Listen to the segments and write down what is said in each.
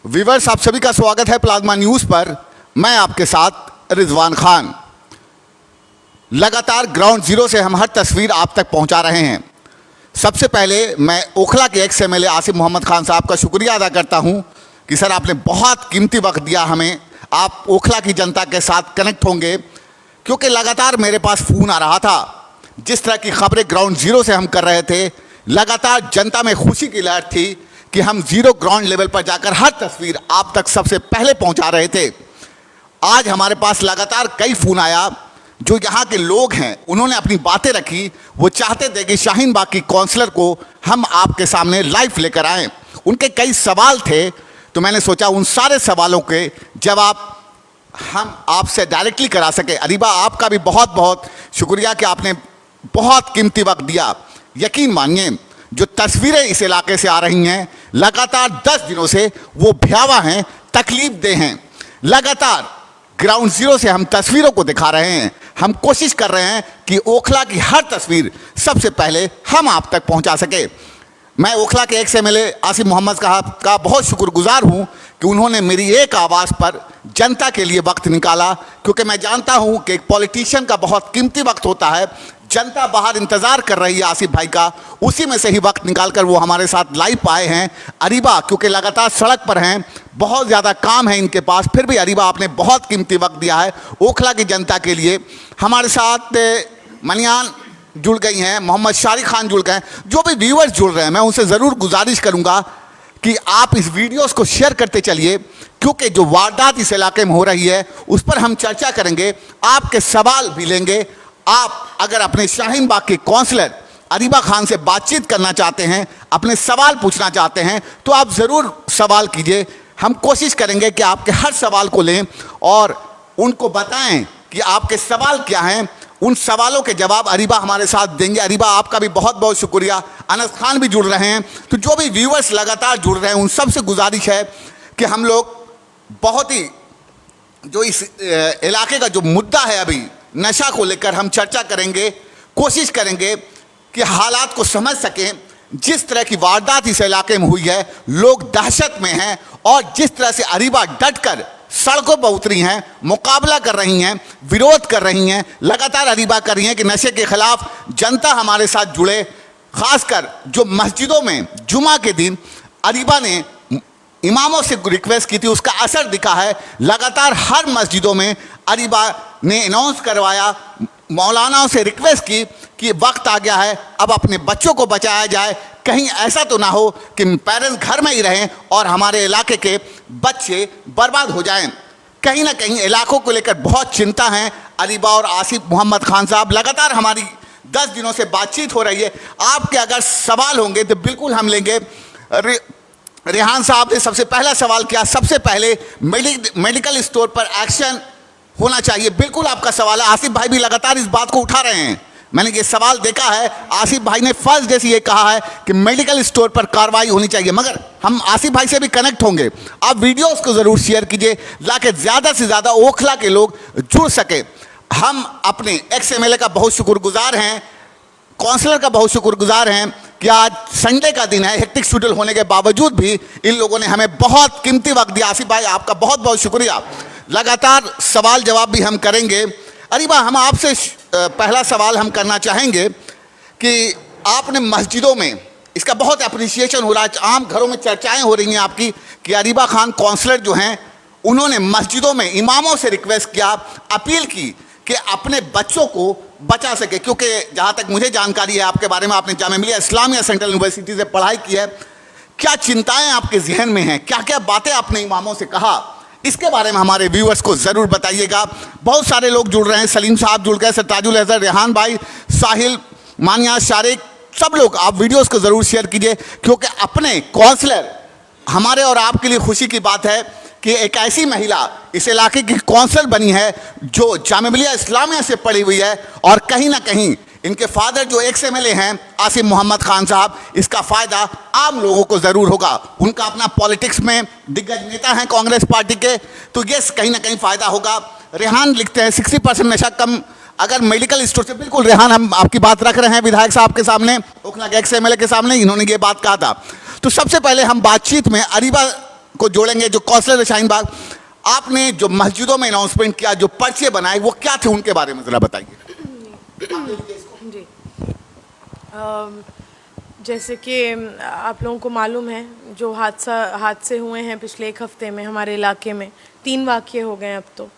Viewers, आप सभी का स्वागत है प्लाज्मा न्यूज़ पर। मैं आपके साथ रिजवान खान। लगातार ग्राउंड जीरो से हम हर तस्वीर आप तक पहुंचा रहे हैं। सबसे पहले मैं ओखला के एक्स एमएलए आसिफ मोहम्मद खान साहब का शुक्रिया अदा करता हूं कि सर आपने बहुत कीमती वक्त दिया हमें। आप ओखला की जनता के साथ कनेक्ट होंगे क्योंकि लगातार मेरे पास फ़ोन आ रहा था। जिस तरह की खबरें ग्राउंड जीरो से हम कर रहे थे, लगातार जनता में खुशी की लहर थी कि हम जीरो ग्राउंड लेवल पर जाकर हर तस्वीर आप तक सबसे पहले पहुंचा रहे थे। आज हमारे पास लगातार कई फ़ोन आया। जो यहाँ के लोग हैं उन्होंने अपनी बातें रखी। वो चाहते थे कि शाहीन बाग की काउंसलर को हम आपके सामने लाइव लेकर आएँ। उनके कई सवाल थे, तो मैंने सोचा उन सारे सवालों के जवाब हम आपसे डायरेक्टली करा सके। अरीबा, आपका भी बहुत बहुत शुक्रिया कि आपने बहुत कीमती वक्त दिया। यकीन मानिए, जो तस्वीरें इस इलाके से आ रही हैं लगातार 10 दिनों से वो भयावह हैं, तकलीफ देह हैं। लगातार ग्राउंड जीरो से हम तस्वीरों को दिखा रहे हैं। हम कोशिश कर रहे हैं कि ओखला की हर तस्वीर सबसे पहले हम आप तक पहुंचा सके। मैं ओखला के एक्स एमएलए आसिफ मोहम्मद साहब का बहुत शुक्रगुजार हूं कि उन्होंने मेरी एक आवाज़ पर जनता के लिए वक्त निकाला, क्योंकि मैं जानता हूं कि एक पॉलिटिशियन का बहुत कीमती वक्त होता है। जनता बाहर इंतज़ार कर रही है आसिफ भाई का, उसी में से ही वक्त निकालकर वो हमारे साथ लाइव आए हैं। अरीबा, क्योंकि लगातार सड़क पर हैं, बहुत ज़्यादा काम है इनके पास, फिर भी अरीबा आपने बहुत कीमती वक्त दिया है ओखला की जनता के लिए। हमारे साथ मनियान जुड़ गई हैं, मोहम्मद शारिक खान जुड़ गए हैं। जो भी व्यूअर्स जुड़ रहे हैं, मैं उनसे ज़रूर गुजारिश करूँगा कि आप इस वीडियोस को शेयर करते चलिए, क्योंकि जो वारदात इस इलाके में हो रही है उस पर हम चर्चा करेंगे, आपके सवाल भी लेंगे। आप अगर अपने शाहीन बाग के काउंसलर अरीबा खान से बातचीत करना चाहते हैं, अपने सवाल पूछना चाहते हैं, तो आप ज़रूर सवाल कीजिए। हम कोशिश करेंगे कि आपके हर सवाल को लें और उनको बताएं कि आपके सवाल क्या हैं। उन सवालों के जवाब अरीबा हमारे साथ देंगे। अरीबा, आपका भी बहुत बहुत शुक्रिया। अनस खान भी जुड़ रहे हैं। तो जो भी व्यूअर्स लगातार जुड़ रहे हैं उन सब से गुजारिश है कि हम लोग बहुत ही जो इस इलाके का जो मुद्दा है अभी नशा को लेकर हम चर्चा करेंगे। कोशिश करेंगे कि हालात को समझ सकें। जिस तरह की वारदात इस इलाके में हुई है, लोग दहशत में हैं और जिस तरह से अरीबा डटकर सड़कों पर उतरी हैं, मुकाबला कर रही हैं, विरोध कर रही हैं, लगातार अरीबा कर रही हैं कि नशे के खिलाफ जनता हमारे साथ जुड़े। खासकर जो मस्जिदों में जुमा के दिन अरीबा ने इमामों से रिक्वेस्ट की थी, उसका असर दिखा है। लगातार हर मस्जिदों में अरीबा ने अनाउंस करवाया, मौलानाओं से रिक्वेस्ट की कि वक्त आ गया है, अब अपने बच्चों को बचाया जाए। कहीं ऐसा तो ना हो कि पेरेंट्स घर में ही रहें और हमारे इलाके के बच्चे बर्बाद हो जाएं। कहीं ना कहीं इलाकों को लेकर बहुत चिंता है। अरीबा और आसिफ मोहम्मद खान साहब, लगातार हमारी 10 दिनों से बातचीत हो रही है। आपके अगर सवाल होंगे तो बिल्कुल हम लेंगे। रेहान साहब ने सबसे पहला सवाल किया, सबसे पहले मेडिकल स्टोर पर एक्शन होना चाहिए। बिल्कुल आपका सवाल है। आसिफ भाई भी लगातार इस बात को उठा रहे हैं। मैंने ये सवाल देखा है, आसिफ भाई ने फर्स्ट डे से ये कहा है कि मेडिकल स्टोर पर कार्रवाई होनी चाहिए। मगर हम आसिफ भाई से भी कनेक्ट होंगे। आप वीडियोस को ज़रूर शेयर कीजिए ताकि ज़्यादा से ज़्यादा ओखला के लोग जुड़ सके। हम अपने एक्स एमएलए का बहुत शुक्रगुजार हैं, काउंसलर का बहुत शुक्रगुजार हैं कि आज संडे का दिन है, हेक्टिक शेड्यूल होने के बावजूद भी इन लोगों ने हमें बहुत कीमती वक्त दिया। आसिफ भाई, आपका बहुत बहुत शुक्रिया। लगातार सवाल जवाब भी हम करेंगे। अरीबा, हम आपसे पहला सवाल हम करना चाहेंगे कि आपने मस्जिदों में, इसका बहुत अप्रिसिएशन हो रहा है, आम घरों में चर्चाएं हो रही हैं आपकी कि अरीबा खान काउंसलर जो हैं उन्होंने मस्जिदों में इमामों से रिक्वेस्ट किया, अपील की कि अपने बच्चों को बचा सके। क्योंकि जहाँ तक मुझे जानकारी है आपके बारे में, आपने जामिया मिलिया इस्लामिया सेंट्रल यूनिवर्सिटी से पढ़ाई की है, क्या चिंताएँ आपके जहन में हैं, क्या क्या बातें आपने इमामों से कहा, इसके बारे में हमारे व्यूअर्स को ज़रूर बताइएगा। बहुत सारे लोग जुड़ रहे हैं। सलीम साहब जुड़ गए, सरताजुल अजहर, रेहान भाई, साहिल, मानिया, शारिक, सब लोग आप वीडियोस को ज़रूर शेयर कीजिए, क्योंकि अपने काउंसलर, हमारे और आपके लिए खुशी की बात है कि एक ऐसी महिला इस इलाके की काउंसलर बनी है जो जामिया मिलिया इस्लामिया से पढ़ी हुई है। और कहीं ना कहीं इनके फादर जो एक्स एमएलए हैं आसिफ मोहम्मद खान साहब, इसका फ़ायदा आम लोगों को ज़रूर होगा। उनका अपना पॉलिटिक्स में दिग्गज नेता हैं कांग्रेस पार्टी के, तो ये कहीं ना कहीं फ़ायदा होगा। रेहान लिखते हैं 60% नशा कम अगर मेडिकल स्टोर से। बिल्कुल रेहान, हम आपकी बात रख रहे हैं विधायक साहब के सामने, ओखला के एक्स एमएलए के सामने, इन्होंने ये बात कहा था। तो सबसे पहले हम बातचीत में अरीबा को जोड़ेंगे जो कौशल शाहीन बाग। आपने जो मस्जिदों में अनाउंसमेंट किया, जो पर्चे बनाए, वो क्या थे, उनके बारे में जरा बताइए। जी, जैसे कि आप लोगों को मालूम है जो हादसे हुए हैं पिछले एक हफ्ते में हमारे इलाके में, 3 वाक़ये हो गए अब तो।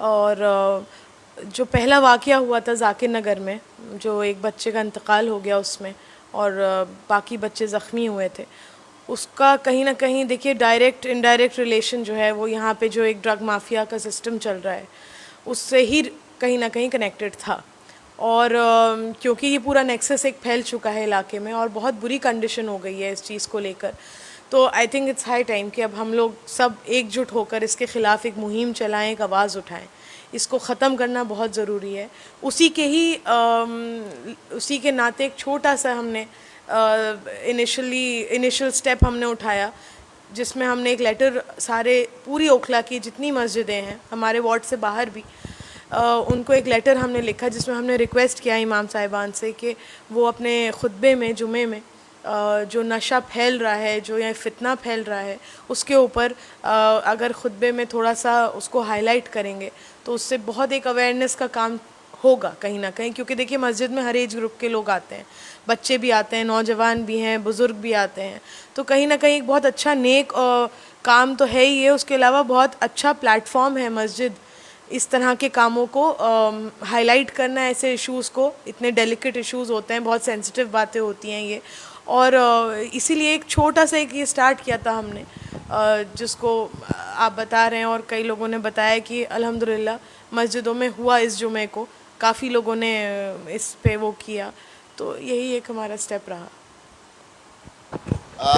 और जो पहला वाक़या हुआ था जाकिर नगर में, जो एक बच्चे का इंतकाल हो गया उसमें, और बाकी बच्चे ज़ख्मी हुए थे, उसका कहीं ना कहीं देखिए डायरेक्ट इनडायरेक्ट रिलेशन जो है वो यहाँ पे जो एक ड्रग माफिया का सिस्टम चल रहा है उससे ही कहीं ना कहीं कनेक्टेड था। और क्योंकि ये पूरा नेक्सस एक फैल चुका है इलाके में और बहुत बुरी कंडीशन हो गई है इस चीज़ को लेकर, तो I think it's high time कि अब हम लोग सब एकजुट होकर इसके ख़िलाफ़ एक मुहिम चलाएं, एक आवाज़ उठाएं। इसको ख़त्म करना बहुत ज़रूरी है। उसी के नाते एक छोटा सा हमने इनिशियल स्टेप हमने उठाया, जिसमें हमने एक लेटर पूरी ओखला की जितनी मस्जिदें हैं हमारे वार्ड से बाहर भी, उनको एक लेटर हमने लिखा जिसमें हमने रिक्वेस्ट किया इमाम साहिबान से कि वो अपने खुतबे में जुमे में जो नशा फैल रहा है, जो यहाँ फितना फैल रहा है, उसके ऊपर अगर खुतबे में थोड़ा सा उसको हाईलाइट करेंगे तो उससे बहुत एक अवेयरनेस का काम होगा कहीं ना कहीं। क्योंकि देखिए मस्जिद में हर एज ग्रुप के लोग आते हैं, बच्चे भी आते हैं, नौजवान भी हैं, बुज़ुर्ग भी आते हैं, तो कहीं ना कहीं एक बहुत अच्छा नेक काम तो है ही है। उसके अलावा बहुत अच्छा प्लेटफॉर्म है मस्जिद इस तरह के कामों को हाईलाइट करना, ऐसे इश्यूज़ को, इतने डेलिकेट इश्यूज़ होते हैं, बहुत सेंसिटिव बातें होती हैं ये। और इसीलिए एक छोटा सा एक ये स्टार्ट किया था हमने, जिसको आप बता रहे हैं और कई लोगों ने बताया कि अल्हम्दुलिल्लाह मस्जिदों में हुआ इस जुमे को, काफ़ी लोगों ने इस पे वो किया, तो यही एक हमारा स्टेप रहा।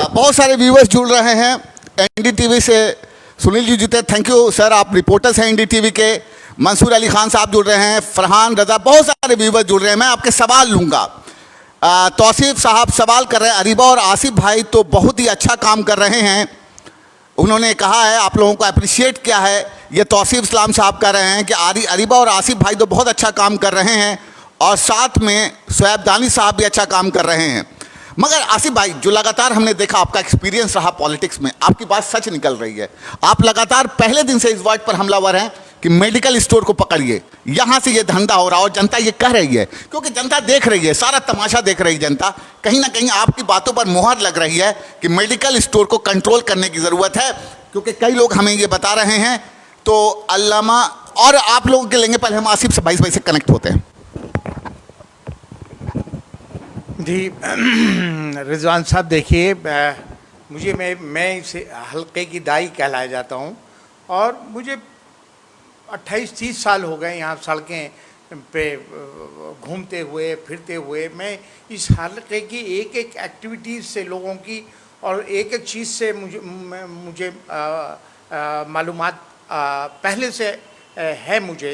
बहुत सारे व्यूवर्स जुड़ रहे हैं एनडीटीवी से। सुनील जी जुटे, थैंक यू सर, आप रिपोर्टर्स हैं एनडीटीवी के। मंसूर अली खान साहब जुड़ रहे हैं, फरहान रजा, बहुत सारे व्यूवर्स जुड़ रहे हैं। मैं आपके सवाल लूँगा। तौसीफ साहब सवाल कर रहे हैं, अरीबा और आसिफ भाई तो बहुत ही अच्छा काम कर रहे हैं, उन्होंने कहा है, आप लोगों को अप्रिशिएट किया है। ये तौसीफ इस्लाम साहब कह रहे हैं कि अरीबा और आसिफ भाई तो बहुत अच्छा काम कर रहे हैं, और साथ में शुएब दानी साहब भी अच्छा काम कर रहे हैं। मगर आसिफ भाई, जो लगातार हमने देखा आपका एक्सपीरियंस रहा पॉलिटिक्स में, आपकी बात सच निकल रही है। आप लगातार पहले दिन से इस वर्ड पर हमलावर हैं कि मेडिकल स्टोर को पकड़िए, यहाँ से ये धंधा हो रहा, और जनता ये कह रही है, क्योंकि जनता देख रही है, सारा तमाशा देख रही है जनता। कहीं ना कहीं आपकी बातों पर मुहर लग रही है कि मेडिकल स्टोर को कंट्रोल करने की ज़रूरत है, क्योंकि कई लोग हमें ये बता रहे हैं। तो अल्लामा और आप लोगों के लेंगे, पहले हम आसिफ से 22 से कनेक्ट होते हैं। जी रिजवान साहब, देखिए मुझे मैं इस हल्के की दाई कहलाया जाता हूँ, और मुझे 28-30 साल हो गए यहाँ सड़कें पे घूमते हुए फिरते हुए। मैं इस हल्के की एक एक एक्टिविटीज़ से लोगों की और एक एक चीज़ से मुझे मालूमात पहले से है मुझे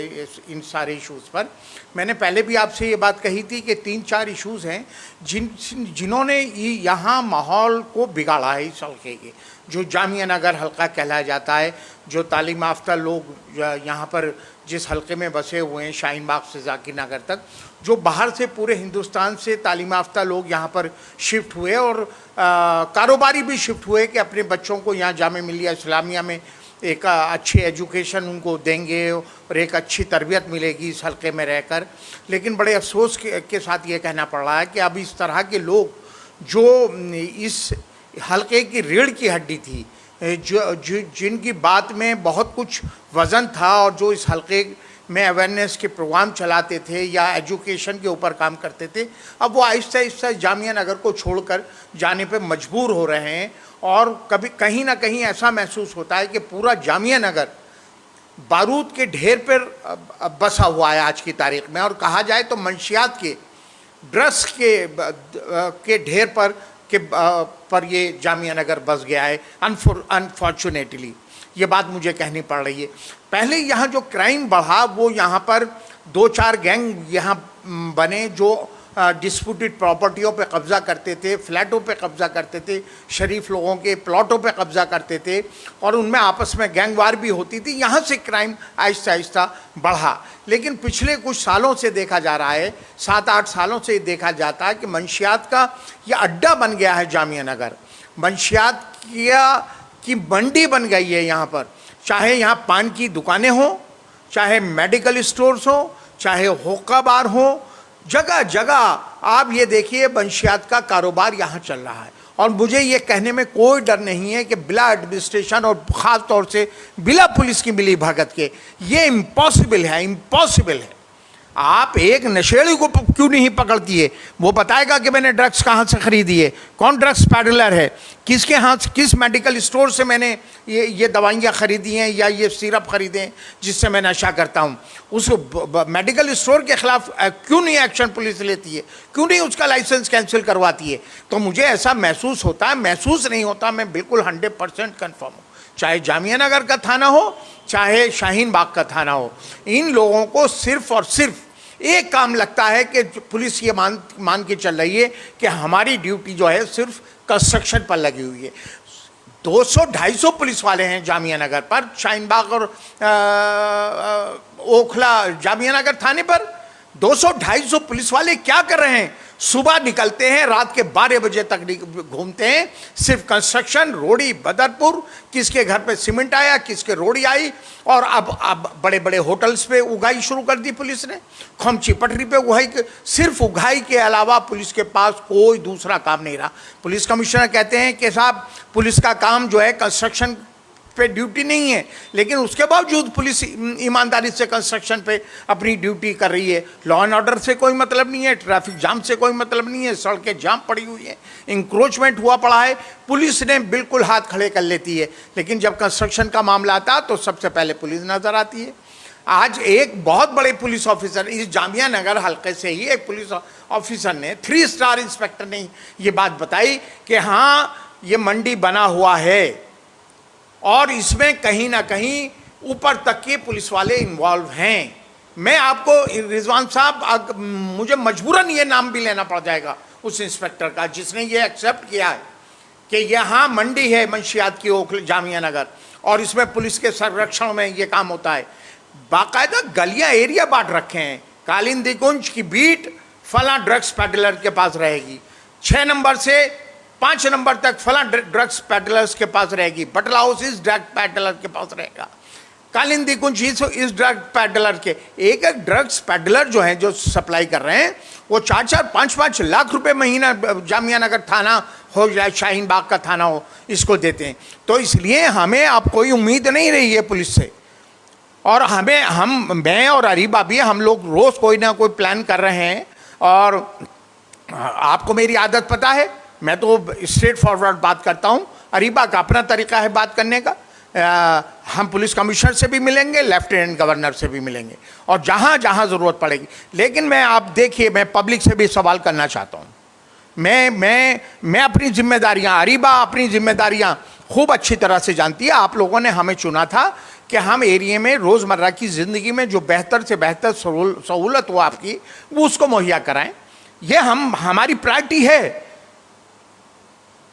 इन सारे इश्यूज़ पर। मैंने पहले भी आपसे ये बात कही थी कि 3-4 इश्यूज़ हैं जिन्होंने यहाँ माहौल को बिगाड़ा है इस हल्के के। जो जामिया नगर हल्का कहलाया जाता है, जो तालीम याफ्ता लोग यहाँ पर जिस हल्के में बसे हुए हैं, शाहीन बाग से जाकिर नगर तक, जो बाहर से पूरे हिंदुस्तान से तालीम याफ्ता लोग यहाँ पर शिफ्ट हुए, और कारोबारी भी शिफ्ट हुए कि अपने बच्चों को यहाँ जामिया मिलिया इस्लामिया में एक अच्छी एजुकेशन उनको देंगे और एक अच्छी तरबियत मिलेगी इस हल्के में रहकर। लेकिन बड़े अफसोस के साथ ये कहना पड़ रहा है कि अब इस तरह के लोग जो इस हल्के की रीढ़ की हड्डी थी, जिनकी बात में बहुत कुछ वज़न था, और जो इस हल्के में अवेयरनेस के प्रोग्राम चलाते थे या एजुकेशन के ऊपर काम करते थे, अब वो आहिस्ता आहिस्ता जामिया नगर को छोड़कर जाने पे मजबूर हो रहे हैं। और कभी कहीं ना कहीं ऐसा महसूस होता है कि पूरा जामिया नगर बारूद के ढेर पर बसा हुआ है आज की तारीख में, और कहा जाए तो मंशियात के, ड्रग्स के ढेर पर ये जामिया नगर बस गया है अनफॉर्चुनेटली। ये बात मुझे कहनी पड़ रही है। पहले यहाँ जो क्राइम बढ़ा, वो यहाँ पर 2-4 गैंग यहाँ बने जो डिस्प्यूटेड प्रॉपर्टियों पे कब्ज़ा करते थे, फ्लैटों पे कब्ज़ा करते थे, शरीफ लोगों के प्लॉटों पे कब्ज़ा करते थे, और उनमें आपस में गैंगवार भी होती थी। यहाँ से क्राइम आहिस्ता आहिस्ता बढ़ा। लेकिन पिछले कुछ सालों से देखा जा रहा है, 7-8 सालों से देखा जाता है कि मंशियात का ये अड्डा बन गया है जामिया नगर। मंशियात कि मंडी बन गई है यहाँ पर। चाहे यहाँ पान की दुकानें हों, चाहे मेडिकल स्टोर्स हो, चाहे होका बार हो, जगह जगह आप ये देखिए मंशियात का कारोबार यहाँ चल रहा है। और मुझे ये कहने में कोई डर नहीं है कि बिला एडमिनिस्ट्रेशन और ख़ास तौर से बिला पुलिस की मिली भगत के ये इम्पॉसिबल है, इम्पॉसिबल है। आप एक नशेड़ी को क्यों नहीं पकड़ती है? वो बताएगा कि मैंने ड्रग्स कहाँ से खरीदी है, कौन ड्रग्स पैडलर है, किसके हाथ, किस मेडिकल स्टोर से मैंने ये दवाइयाँ खरीदी हैं या ये सिरप खरीदे हैं जिससे मैं नशा करता हूँ। उस मेडिकल स्टोर के खिलाफ क्यों नहीं एक्शन पुलिस लेती है, क्यों नहीं उसका लाइसेंस कैंसिल करवाती है? तो मुझे ऐसा महसूस होता है, महसूस नहीं होता, मैं बिल्कुल 100% कन्फर्म हूँ। चाहे जामिया नगर का थाना हो, चाहे शाहीन बाग का थाना हो, इन लोगों को सिर्फ और सिर्फ एक काम लगता है कि पुलिस ये मान के चल रही है कि हमारी ड्यूटी जो है सिर्फ कंस्ट्रक्शन पर लगी हुई है। 200-250 पुलिस वाले हैं जामिया नगर पर, शाहीन बाग और ओखला जामिया नगर थाने पर 200-250 पुलिस वाले क्या कर रहे हैं? सुबह निकलते हैं, रात के 12 बजे तक घूमते हैं, सिर्फ कंस्ट्रक्शन, रोड़ी, बदरपुर, किसके घर पे सीमेंट आया, किसके रोड़ी आई। और अब बड़े बड़े होटल्स पे उगाई शुरू कर दी पुलिस ने, खमची पटरी पे उगाई। सिर्फ उगाई के अलावा पुलिस के पास कोई दूसरा काम नहीं रहा। पुलिस कमिश्नर कहते हैं कि साहब पुलिस का काम जो है कंस्ट्रक्शन पे ड्यूटी नहीं है, लेकिन उसके बावजूद पुलिस ईमानदारी से कंस्ट्रक्शन पे अपनी ड्यूटी कर रही है। लॉ एंड ऑर्डर से कोई मतलब नहीं है, ट्रैफिक जाम से कोई मतलब नहीं है, सड़कें जाम पड़ी हुई हैं, इंक्रोचमेंट हुआ पड़ा है, पुलिस ने बिल्कुल हाथ खड़े कर लेती है। लेकिन जब कंस्ट्रक्शन का मामला आता तो सबसे पहले पुलिस नज़र आती है। आज एक बहुत बड़े पुलिस ऑफिसर, इस जामिया नगर हल्के से ही एक पुलिस ऑफिसर ने, 3 स्टार इंस्पेक्टर ने ये बात बताई कि हाँ ये मंडी बना हुआ है और इसमें कहीं ना कहीं ऊपर तक के पुलिस वाले इन्वॉल्व हैं। मैं आपको रिजवान साहब, मुझे मजबूरन ये नाम भी लेना पड़ जाएगा उस इंस्पेक्टर का जिसने ये एक्सेप्ट किया है कि यहाँ मंडी है मंशियात की ओखला जामिया नगर और इसमें पुलिस के संरक्षण में ये काम होता है। बाकायदा गलियाँ एरिया बांट रखे हैं, कालिंदी कुंज की बीट फला ड्रग्स पैडलर के पास रहेगी, 6 नंबर से 5 नंबर तक फला ड्रग्स पैडलर्स के पास रहेगी, बटला हाउस इस ड्रग पैडलर के पास रहेगा, कालिंदी कुंज इस ड्रग पैडलर के। एक एक ड्रग्स पैडलर जो हैं, जो सप्लाई कर रहे हैं, वो 4-4, 5-5 लाख रुपए महीना जामिया नगर थाना हो या शाहीन बाग का थाना हो, इसको देते हैं। तो इसलिए हमें अब कोई उम्मीद नहीं रही है पुलिस से। और मैं और अरीबा भी, हम लोग रोज़ कोई ना कोई प्लान कर रहे हैं। और आपको मेरी आदत पता है, मैं तो स्ट्रेट फॉरवर्ड बात करता हूँ, अरीबा का अपना तरीका है बात करने का। हम पुलिस कमिश्नर से भी मिलेंगे, लेफ्टिनेंट गवर्नर से भी मिलेंगे और जहाँ जहाँ ज़रूरत पड़ेगी। लेकिन मैं, आप देखिए, मैं पब्लिक से भी सवाल करना चाहता हूँ। मैं अपनी जिम्मेदारियाँ, अरीबा अपनी जिम्मेदारियाँ खूब अच्छी तरह से जानती है। आप लोगों ने हमें चुना था कि हम एरिया में रोज़मर्रा की ज़िंदगी में जो बेहतर से बेहतर सहूलत हो आपकी, वो उसको मुहैया कराएं। ये हमारी प्रायोरिटी है।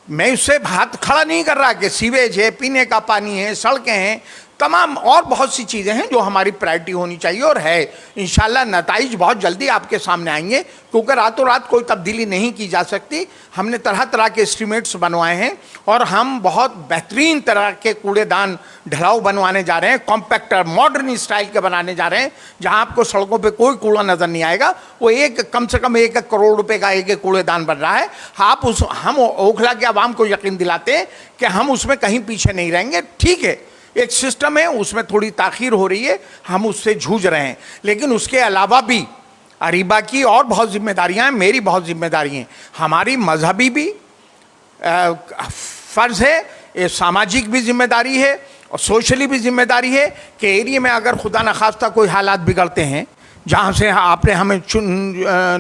मैं उससे हाथ खड़ा नहीं कर रहा कि सीवेज है, पीने का पानी है, सड़कें हैं, तमाम और बहुत सी चीज़ें हैं जो हमारी प्रायोरिटी होनी चाहिए और है। इंशाल्लाह नताइज बहुत जल्दी आपके सामने आएंगे, क्योंकि रातों रात कोई तब्दीली नहीं की जा सकती। हमने तरह तरह के एस्टीमेट्स बनवाए हैं और हम बहुत बेहतरीन तरह के कूड़ेदान ढलाव बनवाने जा रहे हैं, कॉम्पैक्टर मॉडर्न स्टाइल के बनाने जा रहे हैं, जहां आपको सड़कों पे कोई कूड़ा नज़र नहीं आएगा। वो कम से कम 1 करोड़ रुपए का एक कूड़ेदान बन रहा है। हम ओखला के आवाम को यकीन दिलाते हैं कि हम उसमें कहीं पीछे नहीं रहेंगे। ठीक है, एक सिस्टम है, उसमें थोड़ी ताख़ीर हो रही है, हम उससे जूझ रहे हैं, लेकिन उसके अलावा भी अरीबा की और बहुत जिम्मेदारियां हैं, मेरी बहुत जिम्मेदारी हैं। हमारी मजहबी भी फ़र्ज़ है, ये सामाजिक भी जिम्मेदारी है और सोशली भी जिम्मेदारी है कि एरिया में अगर खुदा न खास्ता कोई हालात बिगड़ते हैं, जहाँ से आपने हमें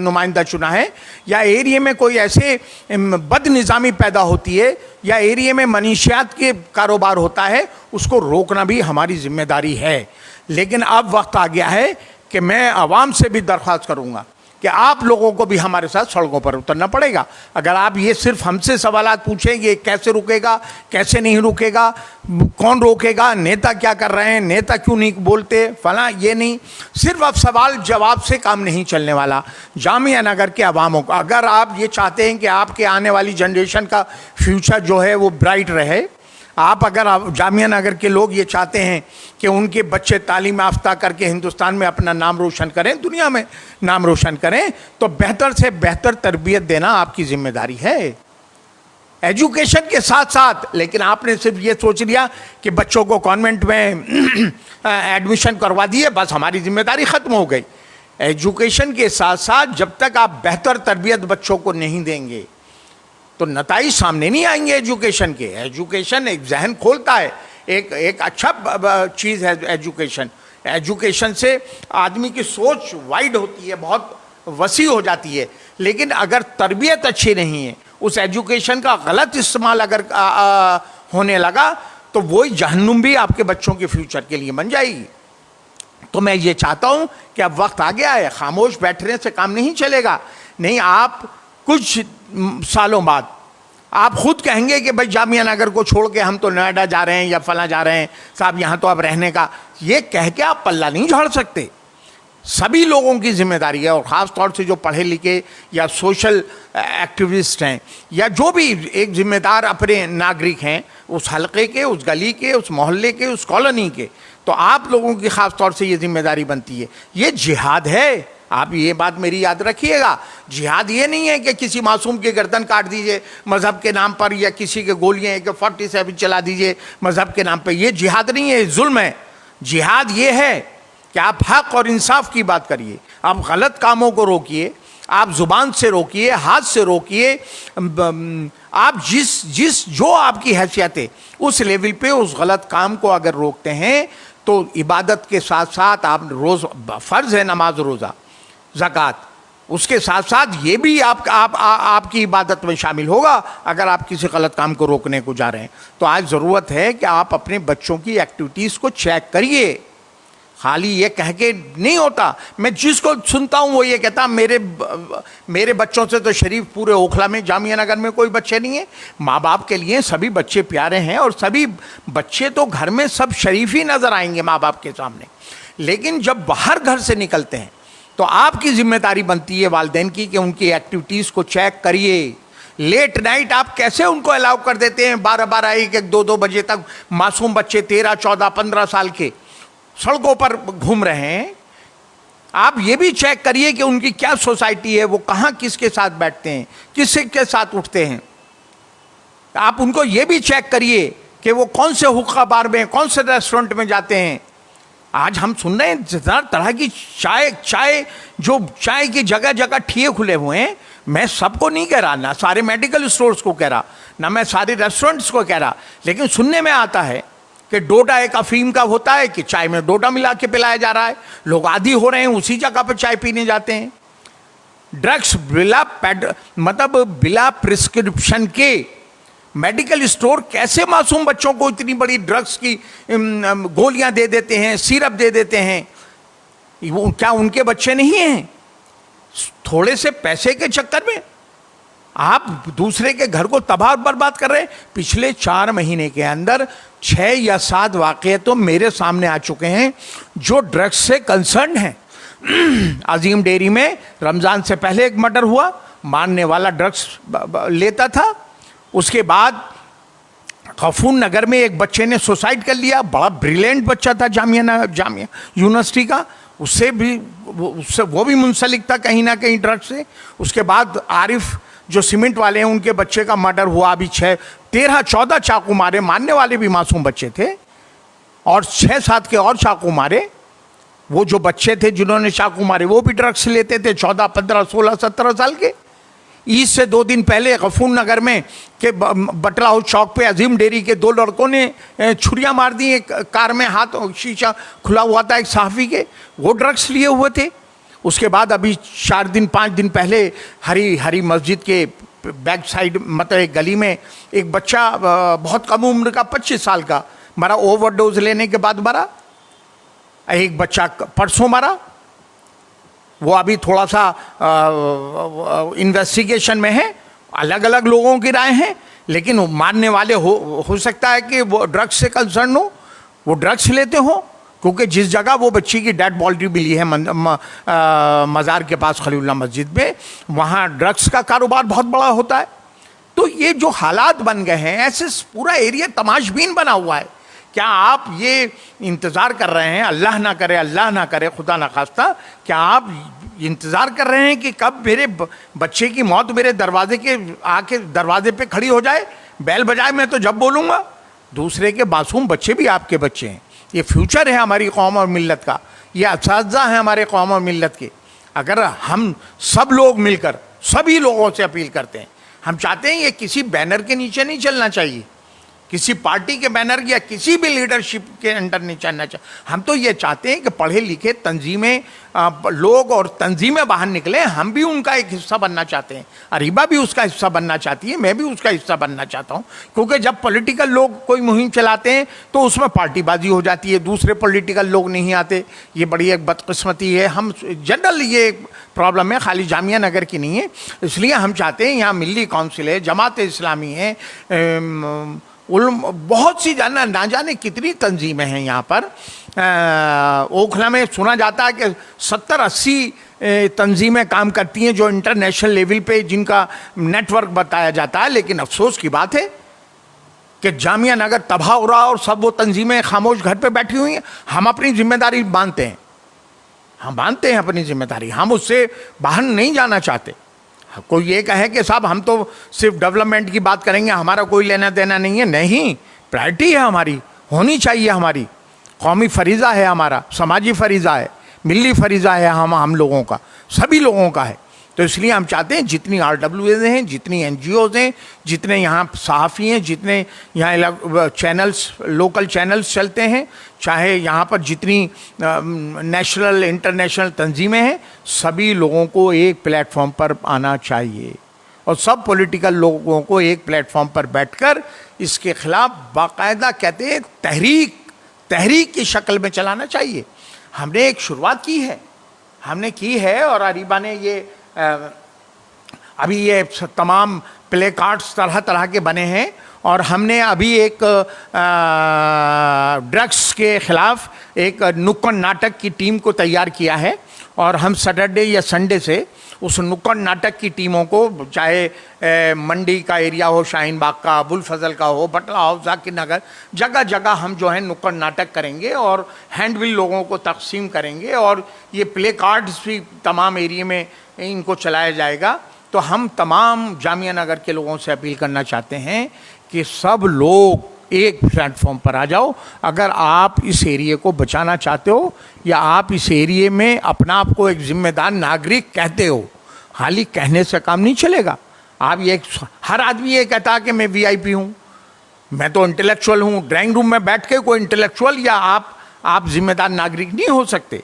नुमाइंदा चुना है, या एरिया में कोई ऐसे बदनिज़ामी पैदा होती है, या एरिया में मनीशियात के कारोबार होता है, उसको रोकना भी हमारी जिम्मेदारी है। लेकिन अब वक्त आ गया है कि मैं आवाम से भी दरख्वास्त करूँगा कि आप लोगों को भी हमारे साथ सड़कों पर उतरना पड़ेगा। अगर आप ये सिर्फ हमसे सवालात पूछेंगे, कैसे रुकेगा, कैसे नहीं रुकेगा, कौन रोकेगा, नेता क्या कर रहे हैं, नेता क्यों नहीं बोलते, फला, ये नहीं, सिर्फ अब सवाल जवाब से काम नहीं चलने वाला। जामिया नगर के अवामों को, अगर आप ये चाहते हैं कि आपके आने वाली जनरेशन का फ्यूचर जो है वो ब्राइट रहे, आप अगर जामिया नगर के लोग ये चाहते हैं कि उनके बच्चे तालीम याफ्ता करके हिंदुस्तान में अपना नाम रोशन करें, दुनिया में नाम रोशन करें, तो बेहतर से बेहतर तरबियत देना आपकी जिम्मेदारी है, एजुकेशन के साथ साथ। लेकिन आपने सिर्फ ये सोच लिया कि बच्चों को कॉन्वेंट में एडमिशन करवा दिए, बस हमारी जिम्मेदारी ख़त्म हो गई। एजुकेशन के साथ साथ जब तक आप बेहतर तरबियत बच्चों को नहीं देंगे तो नताइज सामने नहीं आएंगे एजुकेशन के। एजुकेशन एक जहन खोलता है, एक अच्छा चीज़ है एजुकेशन। एजुकेशन से आदमी की सोच वाइड होती है, बहुत वसी हो जाती है। लेकिन अगर तरबियत अच्छी नहीं है, उस एजुकेशन का गलत इस्तेमाल अगर होने लगा, तो वही जहन्नुम भी आपके बच्चों के फ्यूचर के लिए बन जाएगी। तो मैं ये चाहता हूँ कि अब वक्त आ गया है, खामोश बैठने से काम नहीं चलेगा। नहीं, आप कुछ सालों बाद आप खुद कहेंगे कि भाई जामिया नगर को छोड़ के हम तो नोएडा जा रहे हैं या फला जा रहे हैं, साहब यहाँ तो अब रहने का, ये कह के आप पल्ला नहीं झाड़ सकते। सभी लोगों की जिम्मेदारी है, और ख़ास तौर से जो पढ़े लिखे या सोशल एक्टिविस्ट हैं, या जो भी एक जिम्मेदार अपने नागरिक हैं, उस हलके के, उस गली के, उस मोहल्ले के, उस कॉलोनी के, तो आप लोगों की ख़ास तौर से ये जिम्मेदारी बनती है। ये जिहाद है, आप ये बात मेरी याद रखिएगा। जिहाद ये नहीं है कि किसी मासूम की गर्दन काट दीजिए मज़हब के नाम पर, या किसी के गोलियाँ AK-47 चला दीजिए मज़हब के नाम पर। ये जिहाद नहीं है, जुल्म है। जिहाद ये है कि आप हक और इंसाफ की बात करिए, आप गलत कामों को रोकिए, आप ज़ुबान से रोकिए, हाथ से रोकिए। आप जिस जो आपकी हैसियत है उस लेवल पे उस गलत काम को अगर रोकते हैं, तो इबादत के साथ साथ आप रोज़ फ़र्ज़ है नमाज, रोज़ा, ज़कात, उसके साथ साथ ये भी आपकी इबादत में शामिल होगा अगर आप किसी गलत काम को रोकने को जा रहे हैं। तो आज ज़रूरत है कि आप अपने बच्चों की एक्टिविटीज़ को चेक करिए। खाली ये कह के नहीं होता। मैं जिसको सुनता हूँ वो ये कहता मेरे बच्चों से तो शरीफ पूरे ओखला में, जामिया नगर में कोई बच्चे नहीं है। माँ बाप के लिए सभी बच्चे प्यारे हैं, और सभी बच्चे तो घर में सब शरीफ ही नज़र आएंगे माँ बाप के सामने। लेकिन जब बाहर घर से निकलते हैं तो आपकी जिम्मेदारी बनती है वालिदैन की कि उनकी एक्टिविटीज़ को चेक करिए। लेट नाइट आप कैसे उनको अलाउ कर देते हैं, 12-12, 1-1, 2-2 बजे तक मासूम बच्चे 13, 14, 15 साल के सड़कों पर घूम रहे हैं। आप ये भी चेक करिए कि उनकी क्या सोसाइटी है, वो कहाँ किसके साथ बैठते हैं, किसके के साथ उठते हैं। आप उनको ये भी चेक करिए कि वो कौन से हुक्का बार में, कौन से रेस्टोरेंट में जाते हैं। आज हम सुन रहे हैं तरह की चाय की जगह जगह ठिए खुले हुए हैं। मैं सबको नहीं कह रहा, ना सारे मेडिकल स्टोर्स को कह रहा, ना मैं सारे रेस्टोरेंट्स को कह रहा, लेकिन सुनने में आता है कि डोडा एक अफीम का होता है कि चाय में डोडा मिला के पिलाया जा रहा है। लोग आदी हो रहे हैं, उसी जगह पर चाय पीने जाते हैं। ड्रग्स बिला प्रिस्क्रिप्शन के मेडिकल स्टोर कैसे मासूम बच्चों को इतनी बड़ी ड्रग्स की गोलियां दे देते हैं, सिरप दे देते हैं। वो क्या उनके बच्चे नहीं हैं? थोड़े से पैसे के चक्कर में आप दूसरे के घर को तबाह बर्बाद कर रहे हैं। पिछले 4 महीने के अंदर 6 या 7 वाक़ये तो मेरे सामने आ चुके हैं जो ड्रग्स से कंसर्न हैं। अजीम डेयरी में रमज़ान से पहले एक मर्डर हुआ, मारने वाला ड्रग्स लेता था। उसके बाद गफूर नगर में एक बच्चे ने सुसाइड कर लिया, बड़ा ब्रिलियंट बच्चा था जामिया यूनिवर्सिटी का, वो भी मुंसलिक था कहीं ना कहीं ड्रग्स से। उसके बाद आरिफ जो सीमेंट वाले हैं उनके बच्चे का मर्डर हुआ, अभी 13-14 चाकू मारे, मारने वाले भी मासूम बच्चे थे, और 6-7 के और चाकू मारे। वो जो बच्चे थे जिन्होंने चाकू मारे वो भी ड्रग्स लेते थे, 14, 15, 16, 17 साल के। ईद से 2 दिन पहले गफूर नगर में के बटला हाउस चौक पे अजीम डेयरी के 2 लड़कों ने छुरियां मार दी। एक कार में हाथ शीशा खुला हुआ था एक सहाफ़ी के, वो ड्रग्स लिए हुए थे। उसके बाद अभी 4 दिन 5 दिन पहले हरी मस्जिद के बैक साइड, मतलब एक गली में एक बच्चा बहुत कम उम्र का 25 साल का मरा, ओवरडोज लेने के बाद मरा। एक बच्चा परसों मरा, वो अभी थोड़ा सा इन्वेस्टिगेशन में है। अलग अलग लोगों की राय हैं, लेकिन मारने वाले हो सकता है कि वो ड्रग्स से कंसर्न हो, वो ड्रग्स लेते हो, क्योंकि जिस जगह वो बच्ची की डेड बॉडी मिली है मज़ार के पास खलीलुल्लाह मस्जिद में, वहाँ ड्रग्स का कारोबार बहुत बड़ा होता है। तो ये जो हालात बन गए हैं, ऐसे पूरा एरिया तमाशबीन बना हुआ है। क्या आप ये इंतज़ार कर रहे हैं, अल्लाह ना करे खुदा ना खास्ता, क्या आप इंतज़ार कर रहे हैं कि कब मेरे बच्चे की मौत मेरे दरवाजे पे खड़ी हो जाए, बैल बजाए, मैं तो जब बोलूँगा? दूसरे के मासूम बच्चे भी आपके बच्चे हैं। ये फ्यूचर है हमारी कौम और मिल्लत का, ये असातिज़ा है हमारे कौम और मिल्लत के। अगर हम सब लोग मिलकर सभी लोगों से अपील करते हैं, हम चाहते हैं ये किसी बैनर के नीचे नहीं चलना चाहिए, किसी पार्टी के बैनर या किसी भी लीडरशिप के अंडर नहीं चलना चाहिए। हम तो ये चाहते हैं कि पढ़े लिखे तंजीमें लोग और तंजीमें बाहर निकले, हम भी उनका एक हिस्सा बनना चाहते हैं। अरीबा भी उसका हिस्सा बनना चाहती है, मैं भी उसका हिस्सा बनना चाहता हूँ, क्योंकि जब पॉलिटिकल लोग कोई मुहिम चलाते हैं तो उसमें पार्टीबाजी हो जाती है, दूसरे पॉलिटिकल लोग नहीं आते। ये बड़ी एक बदकिस्मती है। हम जनरल ये प्रॉब्लम है, खाली जामिया नगर की नहीं है। इसलिए हम चाहते हैं यहाँ मिली काउंसिल है, जमात इस्लामी है, बहुत सी ना जाने कितनी तंजीमें हैं यहाँ पर। ओखला में सुना जाता है कि 70-80 तंजीमें काम करती हैं जो इंटरनेशनल लेवल पे जिनका नेटवर्क बताया जाता है। लेकिन अफसोस की बात है कि जामिया नगर तबाह हो रहा और सब वो तंजीमें खामोश घर पे बैठी हुई हैं। हम अपनी जिम्मेदारी मानते हैं, हम मानते हैं अपनी जिम्मेदारी, हम उससे बाहर नहीं जाना चाहते। कोई ये कहे कि साहब हम तो सिर्फ डेवलपमेंट की बात करेंगे, हमारा कोई लेना देना नहीं है, नहीं, प्रायोरिटी है हमारी, होनी चाहिए हमारी, कौमी फरीज़ा है हमारा, समाजी फरीज़ा है, मिली फरीज़ा है हम लोगों का, सभी लोगों का है। तो इसलिए हम चाहते हैं जितनी RWAs हैं, जितनी NGOs हैं, जितने यहाँ सहाफ़ी हैं, जितने यहाँ चैनल्स, लोकल चैनल्स चलते हैं, चाहे यहाँ पर जितनी नेशनल इंटरनेशनल तंजीमें हैं, सभी लोगों को एक प्लेटफॉर्म पर आना चाहिए और सब पॉलिटिकल लोगों को एक प्लेटफॉर्म पर बैठकर इसके खिलाफ बाकायदा कहते हैं तहरीक की शक्ल में चलाना चाहिए। हमने एक शुरुआत की है और अरीबा ने ये अभी ये तमाम प्ले कार्ड्स तरह तरह के बने हैं और हमने अभी एक ड्रग्स के ख़िलाफ़ एक नुक्कड़ नाटक की टीम को तैयार किया है और हम सैटरडे या संडे से उस नुक्कड़ नाटक की टीमों को, चाहे मंडी का एरिया हो, शाहीन बाग का, अबुल फजल का हो, बटला हो, जाकिर नगर, जगह जगह हम जो है नुक्कड़ नाटक करेंगे और हैंडबिल लोगों को तकसीम करेंगे और ये प्ले कार्ड्स भी तमाम एरिए में इनको चलाया जाएगा। तो हम तमाम जामिया नगर के लोगों से अपील करना चाहते हैं कि सब लोग एक प्लेटफॉर्म पर आ जाओ। अगर आप इस एरिए को बचाना चाहते हो या आप इस एरिए में अपना आप को एक जिम्मेदार नागरिक कहते हो, खाली कहने से काम नहीं चलेगा। आप ये हर आदमी ये कहता है कि मैं VIP हूँ, मैं तो इंटेलेक्चुअल हूँ। ड्राइंग रूम में बैठ के कोई इंटेलेक्चुअल या आप जिम्मेदार नागरिक नहीं हो सकते।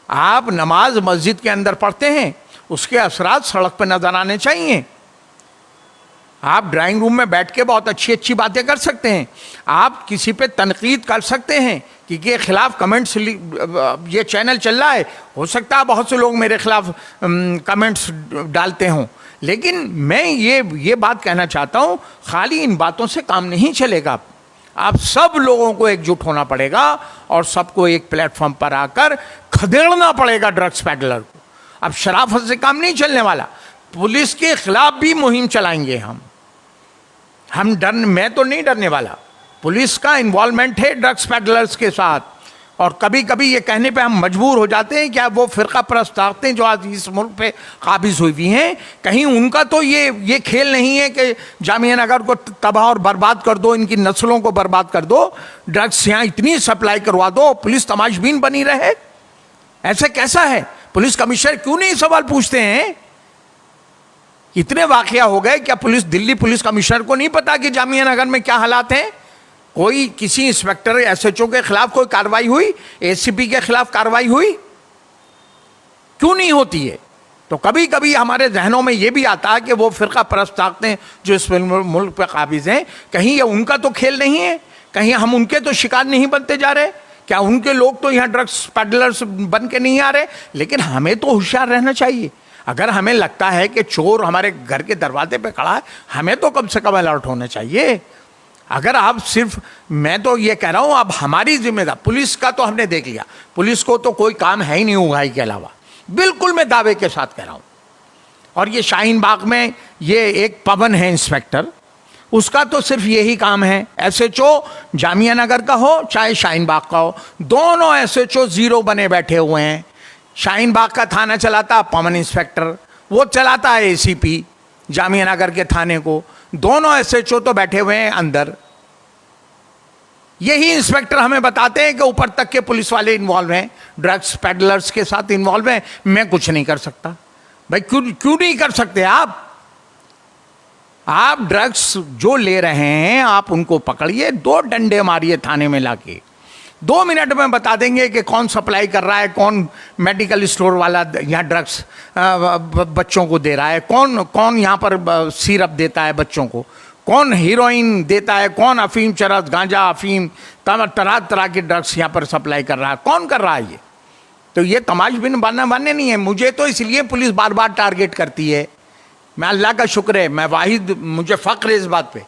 आप नमाज मस्जिद के अंदर पढ़ते हैं, उसके असरात सड़क पर नजर आने चाहिए। आप ड्राइंग रूम में बैठ के बहुत अच्छी अच्छी बातें कर सकते हैं, आप किसी पे तनकीद कर सकते हैं कि के खिलाफ कमेंट्स, ये चैनल चल रहा है, हो सकता है बहुत से लोग मेरे खिलाफ कमेंट्स डालते हों, लेकिन मैं ये बात कहना चाहता हूँ, खाली इन बातों से काम नहीं चलेगा। आप सब लोगों को एकजुट होना पड़ेगा और सबको एक प्लेटफॉर्म पर आकर खदेड़ना पड़ेगा ड्रग्स पैडलर को। अब शराफत से काम नहीं चलने वाला, पुलिस के खिलाफ भी मुहिम चलाएंगे हम मैं तो नहीं डरने वाला। पुलिस का इन्वॉल्वमेंट है ड्रग्स पैडलर्स के साथ और कभी कभी ये कहने पे हम मजबूर हो जाते हैं कि वो फ़िरका परस्त ताकतें जो आज इस मुल्क पे काबिज हुई हैं, कहीं उनका तो ये खेल नहीं है कि जामिया नगर को तबाह और बर्बाद कर दो, इनकी नस्लों को बर्बाद कर दो, ड्रग्स यहाँ इतनी सप्लाई करवा दो, पुलिस तमाशबीन बनी रहे। ऐसा कैसा है? पुलिस कमिश्नर क्यों नहीं सवाल पूछते हैं? इतने वाकया हो गए, क्या दिल्ली पुलिस कमिश्नर को नहीं पता कि जामिया नगर में क्या हालात हैं? कोई किसी इंस्पेक्टर SHO के खिलाफ कोई कार्रवाई हुई? ACP के खिलाफ कार्रवाई हुई? क्यों नहीं होती है? तो कभी कभी हमारे जहनों में ये भी आता है कि वो फ़िरका परस्त ताकतें जो इस मुल्क पर काबिज हैं, कहीं ये उनका तो खेल नहीं है, कहीं हम उनके तो शिकार नहीं बनते जा रहे? क्या उनके लोग तो यहाँ ड्रग्स पैडलर्स बन के नहीं आ रहे? लेकिन हमें तो होशियार रहना चाहिए। अगर हमें लगता है कि चोर हमारे घर के दरवाजे पे खड़ा है, हमें तो कम से कम अलर्ट होना चाहिए। अगर आप सिर्फ, मैं तो ये कह रहा हूँ, अब हमारी जिम्मेदारी, पुलिस का तो हमने देख लिया, पुलिस को तो कोई काम है ही नहीं उगाही के अलावा, बिल्कुल मैं दावे के साथ कह रहा हूँ। और ये शाहीन बाग में ये एक पवन है इंस्पेक्टर, उसका तो सिर्फ यही काम है, एसएचओ जामिया नगर का हो चाहे शाहीन बाग का हो, दोनों एसएचओ जीरो बने बैठे हुए हैं। शाहीन बाग का थाना चलाता पवन इंस्पेक्टर, वो चलाता है एसीपी जामिया नगर के थाने को, दोनों एसएचओ तो बैठे हुए हैं अंदर। यही इंस्पेक्टर हमें बताते हैं कि ऊपर तक के पुलिस वाले इन्वॉल्व हैं, ड्रग्स पेडलर्स के साथ इन्वॉल्व हैं, मैं कुछ नहीं कर सकता। भाई क्यों नहीं कर सकते आप ड्रग्स जो ले रहे हैं आप उनको पकड़िए, 2 डंडे मारिए थाने में लाके, 2 मिनट में बता देंगे कि कौन सप्लाई कर रहा है, कौन मेडिकल स्टोर वाला यहाँ ड्रग्स बच्चों को दे रहा है, कौन यहाँ पर सिरप देता है बच्चों को, कौन हीरोइन देता है, कौन अफीम चरस गांजा अफीम तरह तरह के ड्रग्स यहाँ पर सप्लाई कर रहा है, कौन कर रहा है ये। तो ये तमाशबीन बनने नहीं है। मुझे तो इसलिए पुलिस बार बार टारगेट करती है। मैं अल्लाह का शुक्र है, मैं वाहिद, मुझे फ़ख्र है इस बात पे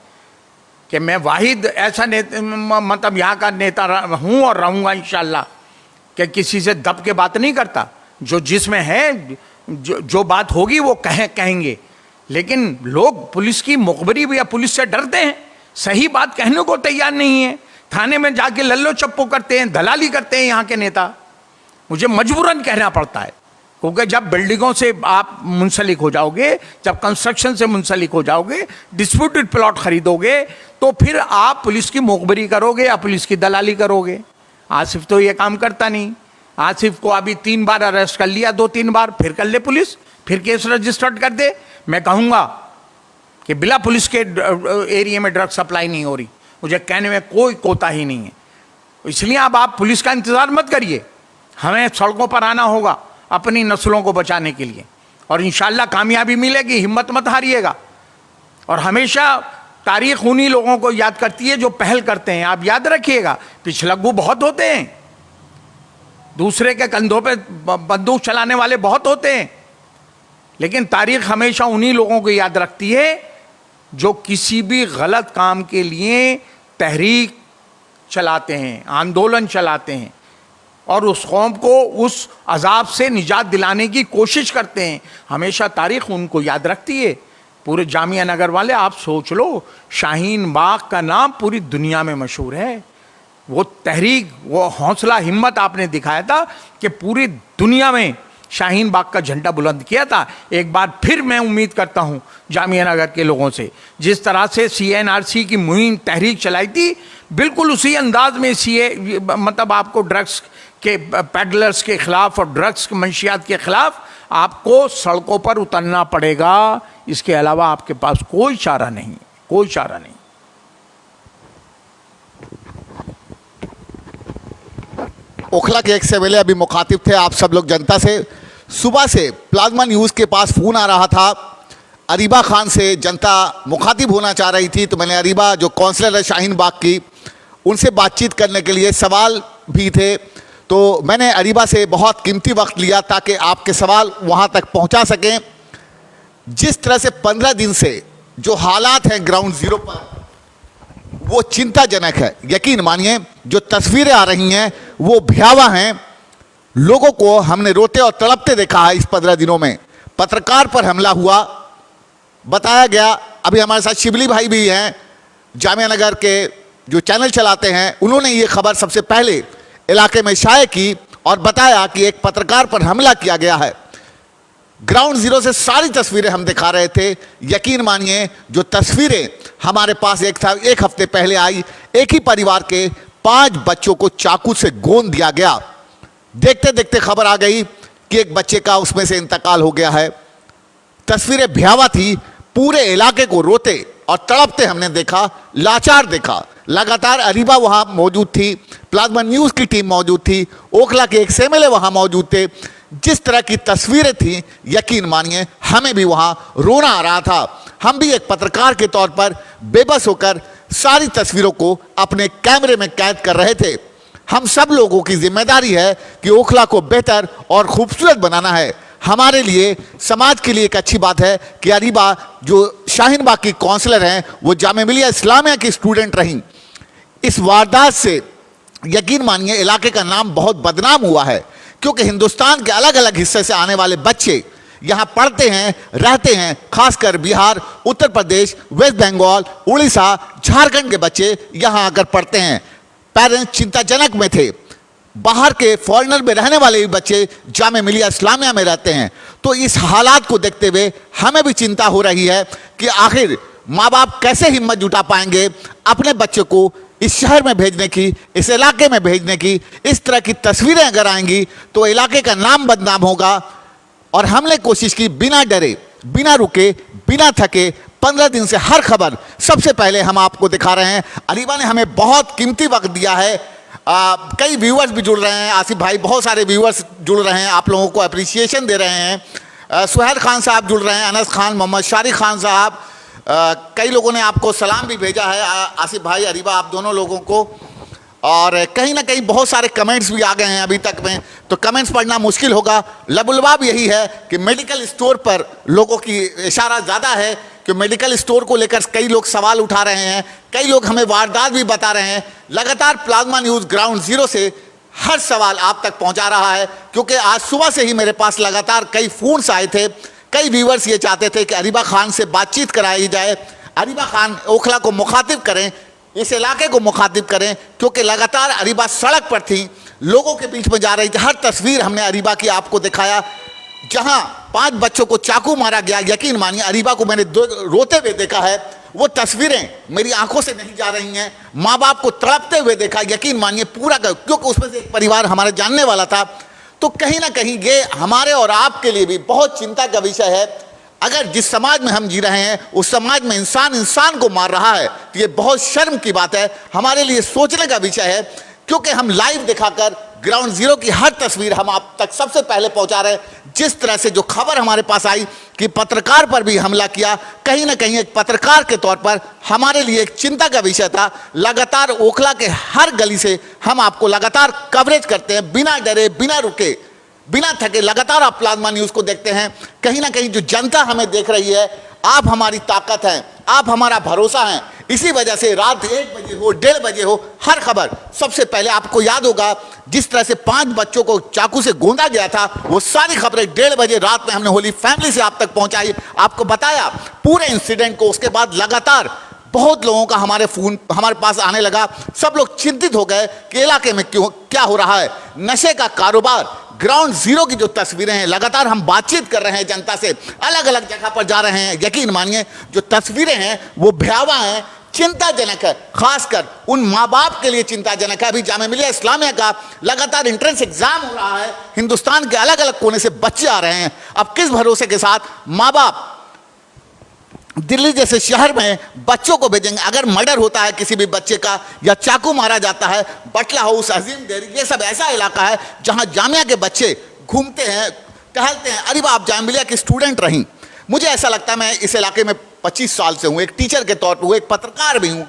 कि मैं वाहिद ऐसा मतलब यहाँ का नेता हूँ और रहूँगा इंशाअल्लाह, कि किसी से दब के बात नहीं करता। जो जिसमें है जो बात होगी वो कहेंगे, लेकिन लोग पुलिस की मुखबरी या पुलिस से डरते हैं, सही बात कहने को तैयार नहीं है, थाने में जाके लल्लो चप्पो करते हैं, दलाली करते हैं यहाँ के नेता। मुझे मजबूरन कहना पड़ता है, क्योंकि जब बिल्डिंगों से आप मुंसलिक हो जाओगे, जब कंस्ट्रक्शन से मुंसलिक हो जाओगे, डिस्प्यूटेड प्लॉट खरीदोगे, तो फिर आप पुलिस की मुखबरी करोगे या पुलिस की दलाली करोगे। आसिफ तो ये काम करता नहीं। आसिफ को अभी 3 बार अरेस्ट कर लिया, 2-3 बार, फिर कर ले पुलिस, फिर केस रजिस्टर्ड कर दे। मैं कहूँगा कि बिला पुलिस के एरिया में ड्रग सप्लाई नहीं हो रही, मुझे कहने में कोई कोताही नहीं है। इसलिए अब आप पुलिस का इंतज़ार मत करिए, हमें सड़कों पर आना होगा अपनी नस्लों को बचाने के लिए, और इंशाअल्लाह कामयाबी मिलेगी। हिम्मत मत हारिएगा। और हमेशा तारीख उन्हीं लोगों को याद करती है जो पहल करते हैं। आप याद रखिएगा, पिछलग्गू बहुत होते हैं, दूसरे के कंधों पे बंदूक चलाने वाले बहुत होते हैं, लेकिन तारीख हमेशा उन्हीं लोगों को याद रखती है जो किसी भी गलत काम के लिए तहरीक चलाते हैं, आंदोलन चलाते हैं, और उस कौम को उस अजाब से निजात दिलाने की कोशिश करते हैं। हमेशा तारीख़ उनको याद रखती है। पूरे जामिया नगर वाले, आप सोच लो, शाहीन बाग का नाम पूरी दुनिया में मशहूर है। वो तहरीक, वो हौसला, हिम्मत आपने दिखाया था कि पूरी दुनिया में शाहीन बाग का झंडा बुलंद किया था। एक बार फिर मैं उम्मीद करता हूँ जामिया नगर के लोगों से, जिस तरह से CNRC की मुहिम तहरीक चलाई थी, बिल्कुल उसी अंदाज में मतलब आपको ड्रग्स के पेडलर्स के खिलाफ और ड्रग्स के मंशियात के खिलाफ आपको सड़कों पर उतरना पड़ेगा। इसके अलावा आपके पास कोई चारा नहीं, कोई चारा नहीं। ओखला के एक एमएलए अभी मुखातिब थे आप सब लोग जनता से। सुबह से प्लाज्मा न्यूज़ के पास फ़ोन आ रहा था, अरीबा खान से जनता मुखातिब होना चाह रही थी, तो मैंने अरीबा जो काउंसलर है शाहीन बाग की, उनसे बातचीत करने के लिए सवाल भी थे, तो मैंने अरीबा से बहुत कीमती वक्त लिया ताकि आपके सवाल वहाँ तक पहुँचा सकें। जिस तरह से 15 दिन से जो हालात हैं ग्राउंड ज़ीरो पर, वो चिंताजनक है। यकीन मानिए, जो तस्वीरें आ रही हैं वो भयावह हैं। लोगों को हमने रोते और तड़पते देखा है इस 15 दिनों में। पत्रकार पर हमला हुआ, बताया गया। अभी हमारे साथ शिबली भाई भी हैं, जामिया नगर के जो चैनल चलाते हैं, उन्होंने ये खबर सबसे पहले इलाके में शाये की और बताया कि एक पत्रकार पर हमला किया गया है। ग्राउंड ज़ीरो से सारी तस्वीरें हम दिखा रहे थे। यकीन मानिए, जो तस्वीरें हमारे पास एक हफ्ते पहले आई, एक ही परिवार के 5 बच्चों को चाकू से गोंद दिया गया। देखते देखते खबर आ गई कि एक बच्चे का उसमें से इंतकाल हो गया है। तस्वीरें भयावह थी। पूरे इलाके को रोते और तड़पते हमने देखा, लाचार देखा। लगातार अरीबा वहाँ मौजूद थी, प्लाज्मा न्यूज़ की टीम मौजूद थी, ओखला के एक एमएलए वहाँ मौजूद थे। जिस तरह की तस्वीरें थी, यकीन मानिए हमें भी वहाँ रोना आ रहा था। हम भी एक पत्रकार के तौर पर बेबस होकर सारी तस्वीरों को अपने कैमरे में कैद कर रहे थे। हम सब लोगों की जिम्मेदारी है कि ओखला को बेहतर और खूबसूरत बनाना है। हमारे लिए, समाज के लिए एक अच्छी बात है कि अरीबा जो शाहीन बाग की काउंसलर हैं, वो जामिया मिलिया इस्लामिया की स्टूडेंट रहीं। इस वारदात से यकीन मानिए इलाके का नाम बहुत बदनाम हुआ है, क्योंकि हिंदुस्तान के अलग अलग हिस्से से आने वाले बच्चे यहाँ पढ़ते हैं, रहते हैं, खासकर बिहार, उत्तर प्रदेश, वेस्ट बंगाल, उड़ीसा, झारखंड के बच्चे यहाँ आकर पढ़ते हैं। पेरेंट्स चिंताजनक में थे। बाहर के फॉरेनर में रहने वाले भी बच्चे जामिया मिलिया इस्लामिया में रहते हैं। तो इस हालात को देखते हुए हमें भी चिंता हो रही है कि आखिर माँ बाप कैसे हिम्मत जुटा पाएंगे अपने बच्चे को इस शहर में भेजने की, इस इलाके में भेजने की। इस तरह की तस्वीरें अगर आएंगी तो इलाके का नाम बदनाम होगा। और हमने कोशिश की बिना डरे, बिना रुके, बिना थके 15 दिन से हर खबर सबसे पहले हम आपको दिखा रहे हैं। अरीबा ने हमें बहुत कीमती वक्त दिया है। कई व्यूअर्स भी जुड़ रहे हैं, आसिफ भाई, बहुत सारे व्यूअर्स जुड़ रहे हैं, आप लोगों को अप्रिसिएशन दे रहे हैं। सुहैल खान साहब जुड़ रहे हैं, अनस खान, मोहम्मद शारिक खान साहब, कई लोगों ने आपको सलाम भी भेजा है, आसिफ भाई, अरीबा, आप दोनों लोगों को। और कहीं ना कहीं बहुत सारे कमेंट्स भी आ गए हैं अभी तक में, तो कमेंट्स पढ़ना मुश्किल होगा। लबुलबाब यही है कि मेडिकल स्टोर पर लोगों की इशारा ज़्यादा है कि मेडिकल स्टोर को लेकर कई लोग सवाल उठा रहे हैं, कई लोग हमें वारदात भी बता रहे हैं। लगातार प्लाज्मा न्यूज़ ग्राउंड जीरो से हर सवाल आप तक पहुंचा रहा है, क्योंकि आज सुबह से ही मेरे पास लगातार कई फ़ोन्स आए थे। कई व्यूवर्स ये चाहते थे कि अरीबा खान से बातचीत कराई जाए, अरीबा खान ओखला को मुखातिब करें, इस इलाके को मुखातिब करें, क्योंकि लगातार अरीबा सड़क पर थी, लोगों के बीच में जा रही थी। हर तस्वीर हमने अरीबा की आपको दिखाया। जहां 5 बच्चों को चाकू मारा गया, यकीन मानिए अरीबा को मैंने रोते हुए देखा है। वो तस्वीरें मेरी आंखों से नहीं जा रही हैं। माँ बाप को तड़पते हुए देखा, यकीन मानिए पूरा, क्योंकि उसमें से एक परिवार हमारे जानने वाला था। तो कहीं ना कहीं ये हमारे और आपके लिए भी बहुत चिंता का विषय है। अगर जिस समाज में हम जी रहे हैं उस समाज में इंसान इंसान को मार रहा है तो ये बहुत शर्म की बात है, हमारे लिए सोचने का विषय है। क्योंकि हम लाइव दिखाकर ग्राउंड जीरो की हर तस्वीर हम आप तक सबसे पहले पहुंचा रहे हैं। जिस तरह से जो खबर हमारे पास आई कि पत्रकार पर भी हमला किया, कहीं ना कहीं एक पत्रकार के तौर पर हमारे लिए एक चिंता का विषय था। लगातार ओखला के हर गली से हम आपको लगातार कवरेज करते हैं, बिना डरे, बिना रुके, बिना थके। लगातार आप प्लाज्मा न्यूज़ को देखते हैं। कहीं ना कहीं जो जनता हमें देख रही है, आप हमारी ताकत हैं, आप हमारा भरोसा हैं। इसी वजह से रात 1 बजे हो, 1:30 बजे हो, हर खबर सबसे पहले आपको याद होगा जिस तरह से 5 बच्चों को चाकू से गोंदा गया था, वो सारी खबरें 1:30 बजे रात में हमने होली फैमिली से आप तक पहुंचाई, आपको बताया पूरे इंसिडेंट को। उसके बाद लगातार बहुत लोगों का हमारे पास आने लगा। सब लोग चिंतित हो गए कि इलाके में क्या हो रहा है। नशे का कारोबार, ग्राउंड जीरो की जो तस्वीरें हैं, लगातार हम बातचीत कर रहे हैं जनता से, अलग अलग जगह पर जा रहे हैं। यकीन मानिए जो तस्वीरें हैं वो भयावह हैं, चिंताजनक है। खासकर उन माँ बाप के लिए चिंताजनक है। अभी जामिया मिलिया इस्लामिया का लगातार एंट्रेंस एग्जाम हो रहा है, हिंदुस्तान के अलग अलग कोने से बच्चे आ रहे हैं। अब किस भरोसे के साथ माँ बाप दिल्ली जैसे शहर में बच्चों को भेजेंगे? अगर मर्डर होता है किसी भी बच्चे का या चाकू मारा जाता है, बटला हाउस, अजीम डेयरी, ये सब ऐसा इलाका है जहां जामिया के बच्चे घूमते हैं, टहलते हैं। अरे आप जामिया मिलिया की स्टूडेंट रहीं, मुझे ऐसा लगता है, मैं इस इलाके में 25 साल से हूँ, एक टीचर के तौर पर हूँ, एक पत्रकार भी हूँ।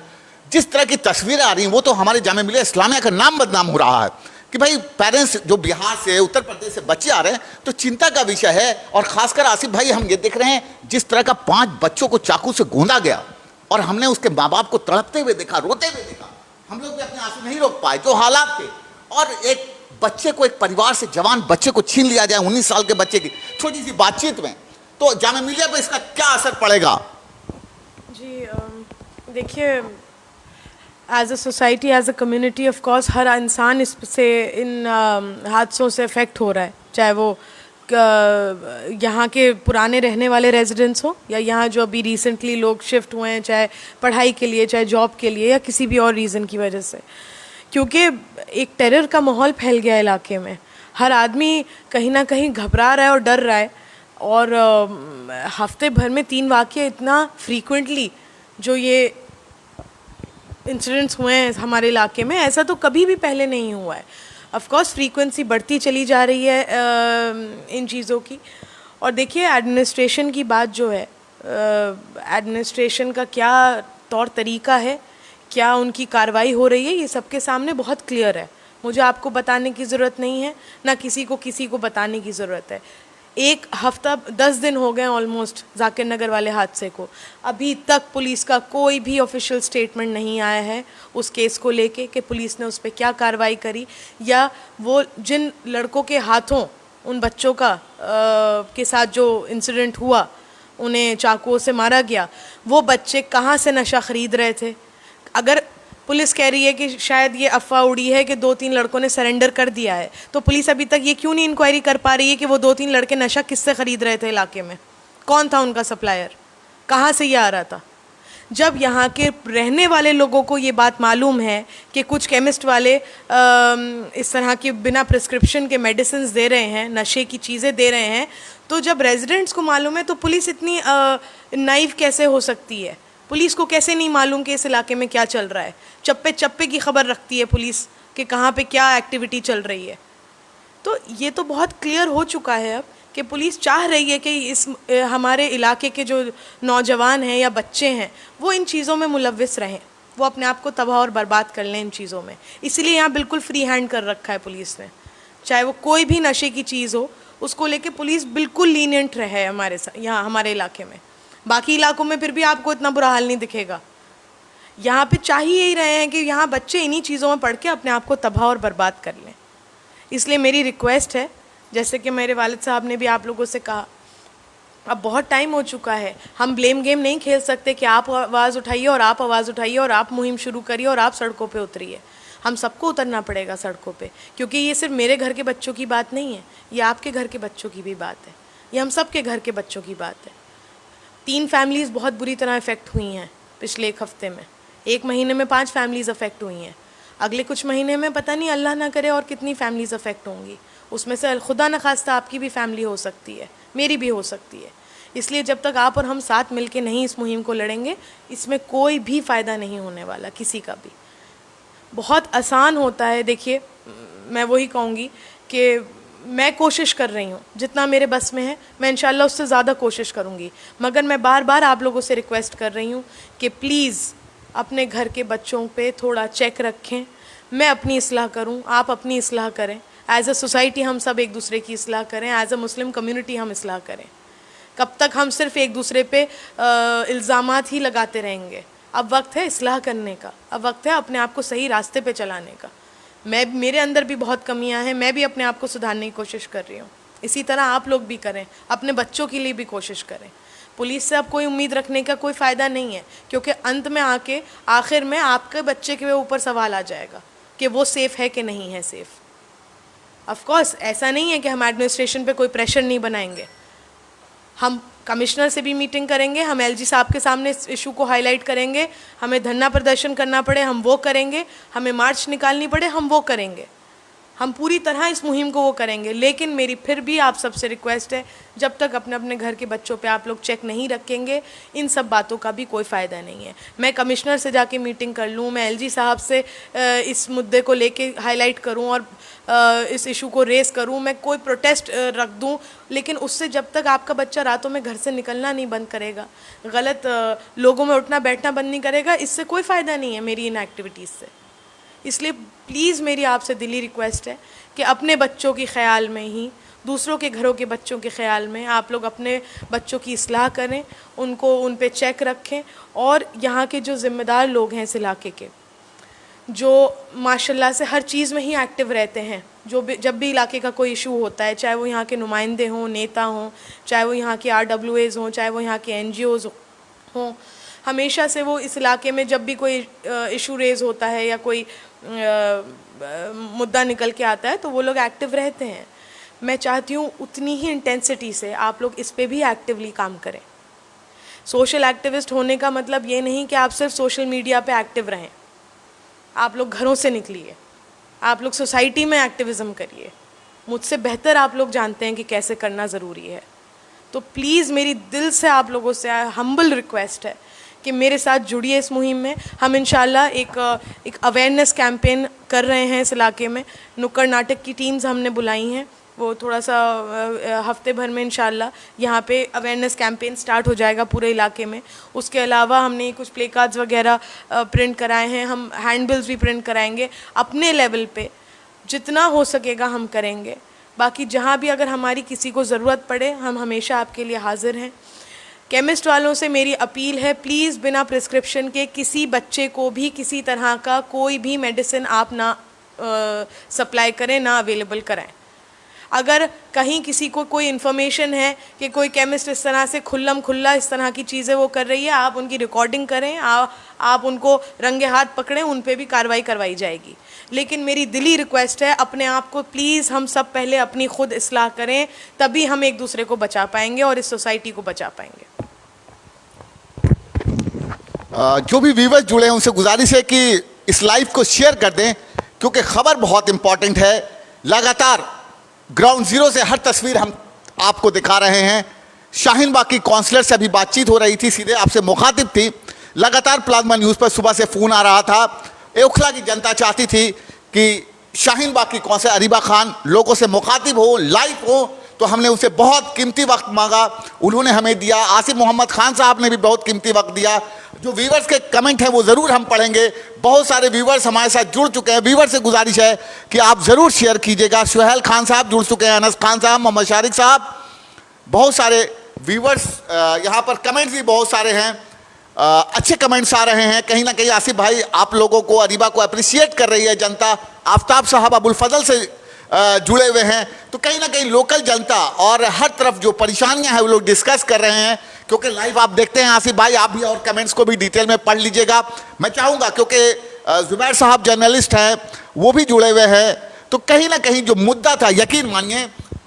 जिस तरह की तस्वीरें आ रही हैं वो तो हमारे जामिया मिलिया इस्लामिया का नाम बदनाम हो रहा है कि भाई पेरेंट्स जो बिहार से, उत्तर प्रदेश से बच्चे आ रहे हैं, तो चिंता का विषय है। और खासकर आसिफ भाई, हम ये देख रहे हैं जिस तरह का 5 बच्चों को चाकू से गोंदा गया और हमने उसके माँ बाप को तड़पते हुए देखा, रोते हुए देखा। हम लोग भी अपने आंसू नहीं रोक पाए, जो हालात थे। और एक बच्चे को, एक परिवार से जवान बच्चे को छीन लिया जाए, 19 साल के बच्चे की छोटी सी बातचीत में, तो जामिया मिलिया पर इसका क्या असर पड़ेगा? जी देखिए, as a society, as a community, of course हर इंसान इससे, इन हादसों से अफेक्ट हो रहा है। चाहे वो यहाँ के पुराने रहने वाले रेजिडेंट्स हो या यहाँ जो अभी रिसेंटली लोग शिफ्ट हुए हैं, चाहे पढ़ाई के लिए, चाहे जॉब के लिए, या किसी भी और रीज़न की वजह से। क्योंकि एक टेरर का माहौल फैल गया इलाके में। हर आदमी कहीं ना कहीं घबरा रहा है और डर रहा है। और हफ्ते भर में 3 वाक़ये इतना फ्रीक्वेंटली जो ये इंसिडेंट्स हुए हैं हमारे इलाके में, ऐसा तो कभी भी पहले नहीं हुआ है। ऑफ कोर्स फ्रीक्वेंसी बढ़ती चली जा रही है इन चीज़ों की। और देखिए, एडमिनिस्ट्रेशन की बात जो है, एडमिनिस्ट्रेशन का क्या तौर तरीका है, क्या उनकी कार्रवाई हो रही है, ये सबके सामने बहुत क्लियर है। मुझे आपको बताने की ज़रूरत नहीं है, ना किसी को बताने की ज़रूरत है। 1 हफ्ता 10 दिन हो गए ऑलमोस्ट जाकिर नगर वाले हादसे को, अभी तक पुलिस का कोई भी ऑफिशियल स्टेटमेंट नहीं आया है उस केस को लेके कि पुलिस ने उस पर क्या कार्रवाई करी, या वो जिन लड़कों के हाथों उन बच्चों का के साथ जो इंसिडेंट हुआ, उन्हें चाकुओं से मारा गया, वो बच्चे कहाँ से नशा ख़रीद रहे थे? अगर पुलिस कह रही है कि शायद ये अफवाह उड़ी है कि 2-3 लड़कों ने सरेंडर कर दिया है, तो पुलिस अभी तक ये क्यों नहीं इंक्वायरी कर पा रही है कि वो 2-3 लड़के नशा किससे ख़रीद रहे थे इलाके में? कौन था उनका सप्लायर? कहाँ से ये आ रहा था? जब यहाँ के रहने वाले लोगों को ये बात मालूम है कि कुछ केमिस्ट वाले इस तरह की बिना प्रिस्क्रिप्शन के मेडिसिन दे रहे हैं, नशे की चीज़ें दे रहे हैं, तो जब रेजिडेंट्स को मालूम है तो पुलिस इतनी नाइव कैसे हो सकती है? पुलिस को कैसे नहीं मालूम कि इस इलाके में क्या चल रहा है? चप्पे चप्पे की खबर रखती है पुलिस कि कहाँ पे क्या एक्टिविटी चल रही है। तो ये तो बहुत क्लियर हो चुका है अब कि पुलिस चाह रही है कि इस हमारे इलाके के जो नौजवान हैं या बच्चे हैं वो इन चीज़ों में मुलव्विस रहें, वो अपने आप को तबाह और बर्बाद कर लें इन चीज़ों में। इसीलिए यहाँ बिल्कुल फ्री हैंड कर रखा है पुलिस ने, चाहे वो कोई भी नशे की चीज़ हो उसको लेके पुलिस बिल्कुल लीनियंट रहे हमारे यहाँ हमारे इलाके में। बाकी इलाकों में फिर भी आपको इतना बुरा हाल नहीं दिखेगा। यहाँ पे चाह ही यही रहे हैं कि यहाँ बच्चे इन्हीं चीज़ों में पढ़ के अपने आप को तबाह और बर्बाद कर लें। इसलिए मेरी रिक्वेस्ट है, जैसे कि मेरे वालिद साहब ने भी आप लोगों से कहा, अब बहुत टाइम हो चुका है, हम ब्लेम गेम नहीं खेल सकते कि आप आवाज़ उठाइए और आप आवाज़ उठाइए और आप मुहिम शुरू करिए और आप सड़कों पे उतरिए। हम सबको उतरना पड़ेगा सड़कों पे, क्योंकि ये सिर्फ मेरे घर के बच्चों की बात नहीं है, ये आपके घर के बच्चों की भी बात है, ये हम सब के घर के बच्चों की बात है। 3 फैमिलीज़ बहुत बुरी तरह इफ़ेक्ट हुई हैं पिछले 1 हफ़्ते में, 1 महीने में 5 फैमिलीज़ अफेक्ट हुई हैं, अगले कुछ महीने में पता नहीं अल्लाह ना करे और कितनी फैमिलीज़ अफेक्ट होंगी। उसमें से खुदा न खास्ता आपकी भी फैमिली हो सकती है, मेरी भी हो सकती है। इसलिए जब तक आप और हम साथ मिलके नहीं इस मुहिम को लड़ेंगे, इसमें कोई भी फ़ायदा नहीं होने वाला किसी का भी। बहुत आसान होता है, देखिए मैं वही कहूँगी कि मैं कोशिश कर रही हूँ जितना मेरे बस में है, मैं इंशाल्लाह उससे ज़्यादा कोशिश करूँगी, मगर मैं बार बार आप लोगों से रिक्वेस्ट कर रही हूँ कि प्लीज़ अपने घर के बच्चों पे थोड़ा चेक रखें। मैं अपनी इस्लाह करूँ, आप अपनी इस्लाह करें, एज अ सोसाइटी हम सब एक दूसरे की इस्लाह करें, एज अ मुस्लिम कम्युनिटी हम इस्लाह करें। कब तक हम सिर्फ एक दूसरे पे इल्ज़ामात ही लगाते रहेंगे? अब वक्त है इस्लाह करने का, अब वक्त है अपने आप को सही रास्ते पे चलाने का। मेरे अंदर भी बहुत कमियां हैं, मैं भी अपने आप को सुधारने की कोशिश कर रही हूँ, इसी तरह आप लोग भी करें, अपने बच्चों के लिए भी कोशिश करें। पुलिस से अब कोई उम्मीद रखने का कोई फ़ायदा नहीं है, क्योंकि अंत में आके आखिर में आपके बच्चे के ऊपर सवाल आ जाएगा कि वो सेफ़ है कि नहीं है सेफ़। ऑफ कोर्स ऐसा नहीं है कि हम एडमिनिस्ट्रेशन पे कोई प्रेशर नहीं बनाएंगे, हम कमिश्नर से भी मीटिंग करेंगे, हम एलजी साहब के सामने इस इशू को हाईलाइट करेंगे, हमें धरना प्रदर्शन करना पड़े हम वो करेंगे, हमें मार्च निकालनी पड़े हम वो करेंगे, हम पूरी तरह इस मुहिम को वो करेंगे। लेकिन मेरी फिर भी आप सबसे रिक्वेस्ट है, जब तक अपने अपने घर के बच्चों पे आप लोग चेक नहीं रखेंगे, इन सब बातों का भी कोई फ़ायदा नहीं है। मैं कमिश्नर से जाके मीटिंग कर लूँ, मैं एलजी साहब से इस मुद्दे को लेके हाईलाइट करूँ और इस इशू को रेस करूँ, मैं कोई प्रोटेस्ट रख दूँ, लेकिन उससे जब तक आपका बच्चा रातों में घर से निकलना नहीं बंद करेगा, गलत लोगों में उठना बैठना बंद नहीं करेगा, इससे कोई फ़ायदा नहीं है मेरी इन एक्टिविटीज़ से। इसलिए प्लीज़ मेरी आपसे दिली रिक्वेस्ट है कि अपने बच्चों के ख़याल में ही, दूसरों के घरों के बच्चों के ख़याल में आप लोग अपने बच्चों की इस्लाह करें, उनको उन पे चेक रखें। और यहाँ के जो ज़िम्मेदार लोग हैं इस इलाके के, जो माशाल्लाह से हर चीज़ में ही एक्टिव रहते हैं, जब भी इलाके का कोई इशू होता है, चाहे वो यहाँ के नुमाइंदे हों, नेता हों, चाहे वो यहाँ के RWAs हों, चाहे वो यहाँ के NGOs हों, हमेशा से वो इस इलाके में जब भी कोई इशू रेज़ होता है या कोई मुद्दा निकल के आता है तो वो लोग एक्टिव रहते हैं। मैं चाहती हूँ उतनी ही इंटेंसिटी से आप लोग इस पे भी एक्टिवली काम करें। सोशल एक्टिविस्ट होने का मतलब ये नहीं कि आप सिर्फ सोशल मीडिया पे एक्टिव रहें, आप लोग घरों से निकलिए, आप लोग सोसाइटी में एक्टिविज़म करिए। मुझसे बेहतर आप लोग जानते हैं कि कैसे करना ज़रूरी है। तो प्लीज़ मेरी दिल से आप लोगों से हम्बल रिक्वेस्ट है कि मेरे साथ जुड़िए इस मुहिम में। हम इंशाल्लाह एक अवेयरनेस कैंपेन कर रहे हैं इस इलाके में, नुक्कड़ नाटक की टीम्स हमने बुलाई हैं, वो थोड़ा सा हफ्ते भर में इंशाल्लाह यहाँ पे अवेयरनेस कैंपेन स्टार्ट हो जाएगा पूरे इलाके में। उसके अलावा हमने कुछ प्ले कार्ड्स वगैरह प्रिंट कराए हैं, हम हैंडबिल्स भी प्रिंट कराएंगे। अपने लेवल पे जितना हो सकेगा हम करेंगे, बाकी जहाँ भी अगर हमारी किसी को ज़रूरत पड़े हम हमेशा आपके लिए हाज़िर हैं। केमिस्ट वालों से मेरी अपील है, प्लीज़ बिना प्रिस्क्रिप्शन के किसी बच्चे को भी किसी तरह का कोई भी मेडिसिन आप ना सप्लाई करें, ना अवेलेबल कराएं। अगर कहीं किसी को कोई इन्फॉर्मेशन है कि कोई केमिस्ट इस तरह से खुल्लम खुल्ला इस तरह की चीज़ें वो कर रही है, आप उनकी रिकॉर्डिंग करें, आप उनको रंगे हाथ पकड़ें, उन पे भी कार्रवाई करवाई जाएगी। लेकिन मेरी दिली रिक्वेस्ट है, अपने आप को प्लीज़ हम सब पहले अपनी खुद इस्लाह करें, तभी हम एक दूसरे को बचा पाएंगे और इस सोसाइटी को बचा पाएंगे। जो भी व्यूवर्स जुड़े हैं उनसे गुजारिश है कि इस लाइव को शेयर कर दें, क्योंकि खबर बहुत इंपॉर्टेंट है। लगातार ग्राउंड जीरो से हर तस्वीर हम आपको दिखा रहे हैं। शाहीन बाग की काउंसलर से अभी बातचीत हो रही थी, सीधे आपसे मुखातिब थी। लगातार प्लाज्मा न्यूज़ पर सुबह से फ़ोन आ रहा था। ओखला की जनता चाहती थी कि शाहीन बाग की काउंसलर अरीबा खान लोगों से मुखातिब हो, लाइव हो, तो हमने उनसे बहुत कीमती वक्त मांगा, उन्होंने हमें दिया। आसिफ मोहम्मद खान साहब ने भी बहुत कीमती वक्त दिया। जो व्यूवर्स के कमेंट हैं वो ज़रूर हम पढ़ेंगे। बहुत सारे व्यूवर्स हमारे साथ जुड़ चुके हैं। व्यूवर्स से गुजारिश है कि आप ज़रूर शेयर कीजिएगा। सुहेल खान साहब जुड़ चुके हैं, अनस खान साहब, मोहम्मद शारिक साहब, बहुत सारे व्यूवर्स। यहाँ पर कमेंट्स भी बहुत सारे हैं, अच्छे कमेंट्स आ रहे हैं। कहीं ना कहीं आसिफ भाई आप लोगों को, अरीबा को अप्रिशिएट कर रही है जनता। आफ्ताब साहब अबुल फजल से जुड़े हुए हैं, तो कहीं ना कहीं लोकल जनता और हर तरफ जो परेशानियां हैं वो लोग डिस्कस कर रहे हैं। क्योंकि लाइव आप देखते हैं आसिफ भाई, आप भी और कमेंट्स को भी डिटेल में पढ़ लीजिएगा। मैं चाहूँगा, क्योंकि जुबैर साहब जर्नलिस्ट हैं, वो भी जुड़े हुए हैं, तो कहीं ना कहीं जो मुद्दा था, यकीन मानिए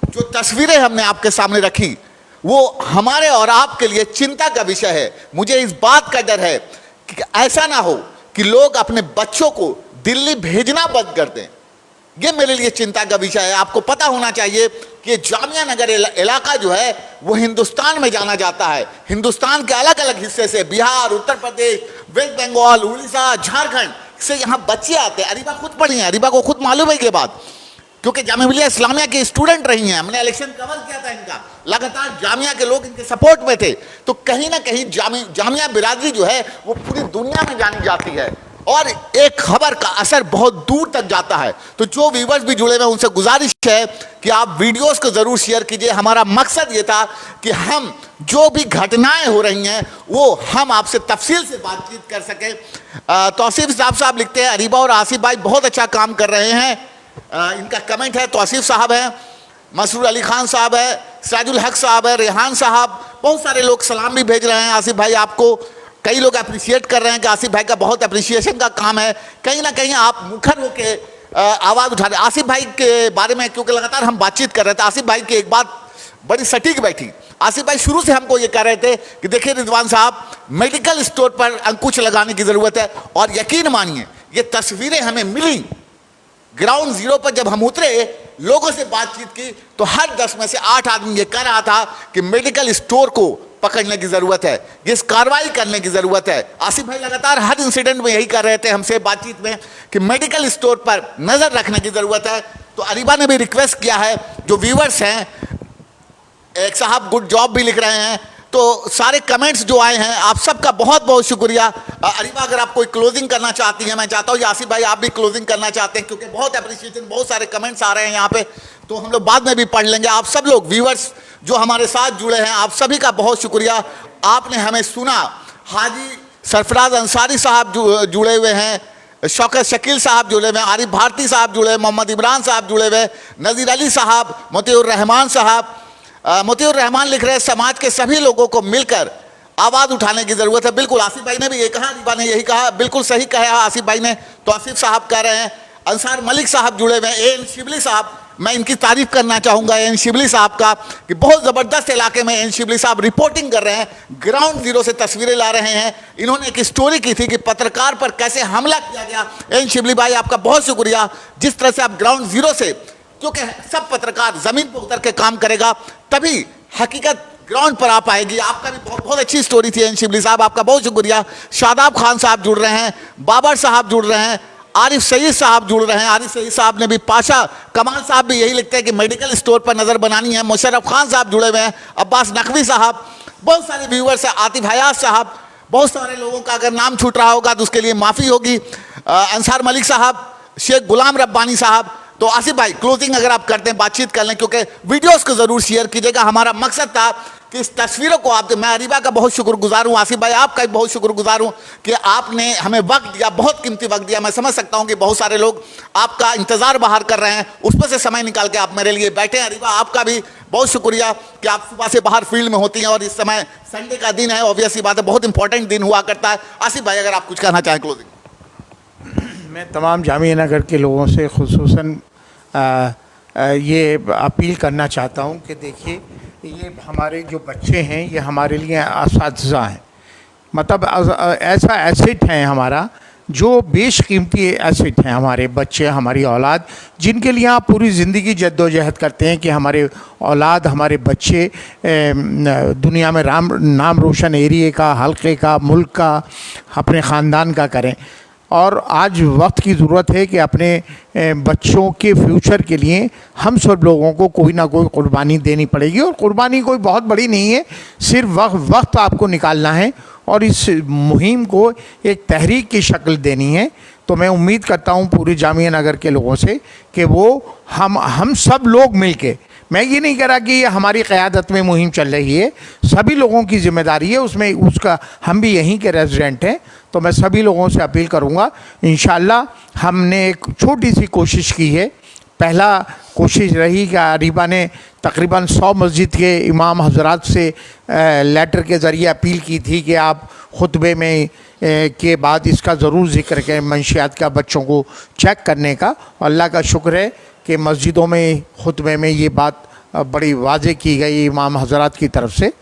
जो तस्वीरें हमने आपके सामने रखी वो हमारे और आपके लिए चिंता का विषय है। मुझे इस बात का डर है कि ऐसा ना हो कि लोग अपने बच्चों को दिल्ली भेजना बंद कर दें। ये मेरे लिए चिंता का विषय है। आपको पता होना चाहिए कि जामिया नगर इलाका जो है वो हिंदुस्तान में जाना जाता है। हिंदुस्तान के अलग अलग हिस्से से, बिहार, उत्तर प्रदेश, वेस्ट बंगाल, उड़ीसा, झारखंड से यहाँ बच्चे आते हैं। अरीबा खुद पढ़ी हैं, अरीबा को खुद मालूम है ये बात, क्योंकि जामिया मिलिया इस्लामिया के स्टूडेंट रही हैं। हमने इलेक्शन कवर किया था इनका, लगातार जामिया के लोग इनके सपोर्ट में थे। तो कहीं ना कहीं जामिया बिरादरी जो है वो पूरी दुनिया में जानी जाती है और एक खबर का असर बहुत दूर तक जाता है। तो जो व्यूवर्स भी जुड़े हुए हैं उनसे गुजारिश है कि आप वीडियोस को ज़रूर शेयर कीजिए। हमारा मकसद ये था कि हम जो भी घटनाएं हो रही हैं वो हम आपसे तफसील से बातचीत कर सकें। तौसीफ साहब लिखते हैं, अरीबा और आसिफ भाई बहुत अच्छा काम कर रहे हैं। इनका कमेंट है। तौसीफ साहब हैं, मसरूर अली खान साहब है, सिराजुल हक साहब है, रेहान साहब, बहुत सारे लोग सलाम भी भेज रहे हैं आसिफ भाई आपको। कई लोग अप्रिशिएट कर रहे हैं कि आसिफ भाई का बहुत अप्रिशिएशन का काम है। कहीं ना कहीं आप मुखर होकर आवाज़ उठा रहे। आसिफ भाई के बारे में क्योंकि लगातार हम बातचीत कर रहे थे, आसिफ भाई की एक बात बड़ी सटीक बैठी। आसिफ भाई शुरू से हमको ये कह रहे थे कि देखिए रिजवान साहब, मेडिकल स्टोर पर अंकुश लगाने की ज़रूरत है। और यकीन मानिए ये तस्वीरें हमें मिली ग्राउंड जीरो पर। जब हम उतरे, लोगों से बातचीत की, तो हर 10 में से 8 आदमी ये कह रहा था कि मेडिकल स्टोर को पकड़ने की ज़रूरत है, इस कार्रवाई करने की ज़रूरत है। आसिफ भाई लगातार हर इंसिडेंट में यही कर रहे थे हमसे बातचीत में कि मेडिकल स्टोर पर नज़र रखने की ज़रूरत है। तो अरीबा ने भी रिक्वेस्ट किया है, जो व्यूवर्स हैं, एक साहब गुड जॉब भी लिख रहे हैं, तो सारे कमेंट्स जो आए हैं आप सबका बहुत बहुत शुक्रिया। अरीबा अगर आप कोई क्लोजिंग करना चाहती हैं, मैं चाहता हूँ आसिफ भाई आप भी क्लोजिंग करना चाहते हैं, क्योंकि बहुत अप्रिशिएशन, बहुत सारे कमेंट्स आ रहे हैं यहाँ पे, तो हम लोग बाद में भी पढ़ लेंगे। आप सब लोग व्यूवर्स जो हमारे साथ जुड़े हैं, आप सभी का बहुत शुक्रिया, आपने हमें सुना। हाजी सरफराज अंसारी साहब जुड़े हुए हैं, शौकत शकील साहब जुड़े हुए हैं, आरिफ भारती साहब जुड़े, मोहम्मद इमरान साहब जुड़े हुए, नज़ीर अली साहब, मोतियुर रहमान साहब। मोतियुर रहमान लिख रहे हैं, समाज के सभी लोगों को मिलकर आवाज़ उठाने की ज़रूरत है। बिल्कुल आसिफ भाई ने भी ये कहा, अरीबा ने यही कहा, बिल्कुल सही कहा आसिफ भाई ने। तो आसिफ साहब कह रहे हैं, अंसार मलिक साहब जुड़े हुए हैं, एन शिबली साहब, मैं इनकी तारीफ करना चाहूँगा एन शिबली साहब का, कि बहुत ज़बरदस्त इलाके में एन शिबली साहब रिपोर्टिंग कर रहे हैं, ग्राउंड जीरो से तस्वीरें ला रहे हैं। इन्होंने एक स्टोरी की थी कि पत्रकार पर कैसे हमला किया गया। एन शिबली भाई आपका बहुत शुक्रिया, जिस तरह से आप ग्राउंड जीरो से, क्योंकि सब पत्रकार ज़मीन पर उतर के काम करेगा तभी हकीकत ग्राउंड पर आ पाएगी। आपका भी बहुत अच्छी स्टोरी थी एन शिबली साहब, आपका बहुत शुक्रिया। शादाब खान साहब जुड़ रहे हैं, बाबर साहब जुड़ रहे हैं, आरिफ सईद साहब जुड़ रहे हैं। आरिफ सईद साहब ने भी, पाशा कमाल साहब भी यही लिखते हैं कि मेडिकल स्टोर पर नज़र बनानी है। मुशर्रफ खान साहब जुड़े हुए हैं, अब्बास नकवी साहब, बहुत सारे व्यूवर्स हैं, आतिफ हयात साहब, बहुत सारे लोगों का अगर नाम छूट रहा होगा तो उसके लिए माफ़ी होगी। अंसार मलिक साहब, शेख गुलाम रब्बानी साहब, तो आसिफ भाई क्लोजिंग अगर आप करते हैं, बातचीत कर लें, क्योंकि वीडियोस को जरूर शेयर कीजिएगा। हमारा मकसद था कि इस तस्वीरों को आप, मैं अरीबा का बहुत शुक्रगुजार हूँ, आसिफ भाई आपका भी बहुत शुक्रगुजार हूँ कि आपने हमें वक्त दिया, बहुत कीमती वक्त दिया। मैं समझ सकता हूँ कि बहुत सारे लोग आपका इंतजार बाहर कर रहे हैं, उसमें से समय निकाल के आप मेरे लिए बैठे हैं। अरीबा आपका भी बहुत शुक्रिया कि आप सुबह से बाहर फील्ड में होती हैं और इस समय संडे का दिन है, ऑब्वियसली बात है, बहुत इंपॉर्टेंट दिन हुआ करता है। आसिफ भाई अगर आप कुछ कहना चाहें क्लोजिंग। मैं तमाम जामिया नगर के लोगों से खुसूसन ये अपील करना चाहता हूँ कि देखिए, ये हमारे जो बच्चे हैं ये हमारे लिए असातिज़ा हैं, मतलब ऐसा एसेट है हमारा, जो बेशकीमती एसेट हैं हमारे बच्चे, हमारी औलाद, जिनके लिए आप पूरी ज़िंदगी जद्दोजहद करते हैं कि हमारे औलाद, हमारे बच्चे दुनिया में नाम रोशन एरिए का, हल्के का, मुल्क का, अपने ख़ानदान का करें। और आज वक्त की ज़रूरत है कि अपने बच्चों के फ्यूचर के लिए हम सब लोगों को कोई ना कोई कुर्बानी देनी पड़ेगी, और कुर्बानी कोई बहुत बड़ी नहीं है, सिर्फ वक्त आपको निकालना है और इस मुहिम को एक तहरीक की शक्ल देनी है। तो मैं उम्मीद करता हूँ पूरे जामिया नगर के लोगों से कि वो हम सब लोग मिलके, मैं ये नहीं कह रहा कि ये हमारी क़यादत में मुहिम चल रही है, सभी लोगों की ज़िम्मेदारी है उसमें, उसका हम भी यहीं के रेजिडेंट हैं। तो मैं सभी लोगों से अपील करूँगा, इंशाअल्लाह हमने एक छोटी सी कोशिश की है। पहला कोशिश रही कि अरीबा ने तकरीबन 100 मस्जिद के इमाम हजरात से लेटर के ज़रिए अपील की थी कि आप खुतबे में के बाद इसका ज़रूर ज़िक्र करें, मंशियात का, बच्चों को चेक करने का। और अल्लाह का शुक्र है कि मस्जिदों में खुतबे में ये बात बड़ी वाज़ेह की गई इमाम हजरात की तरफ से।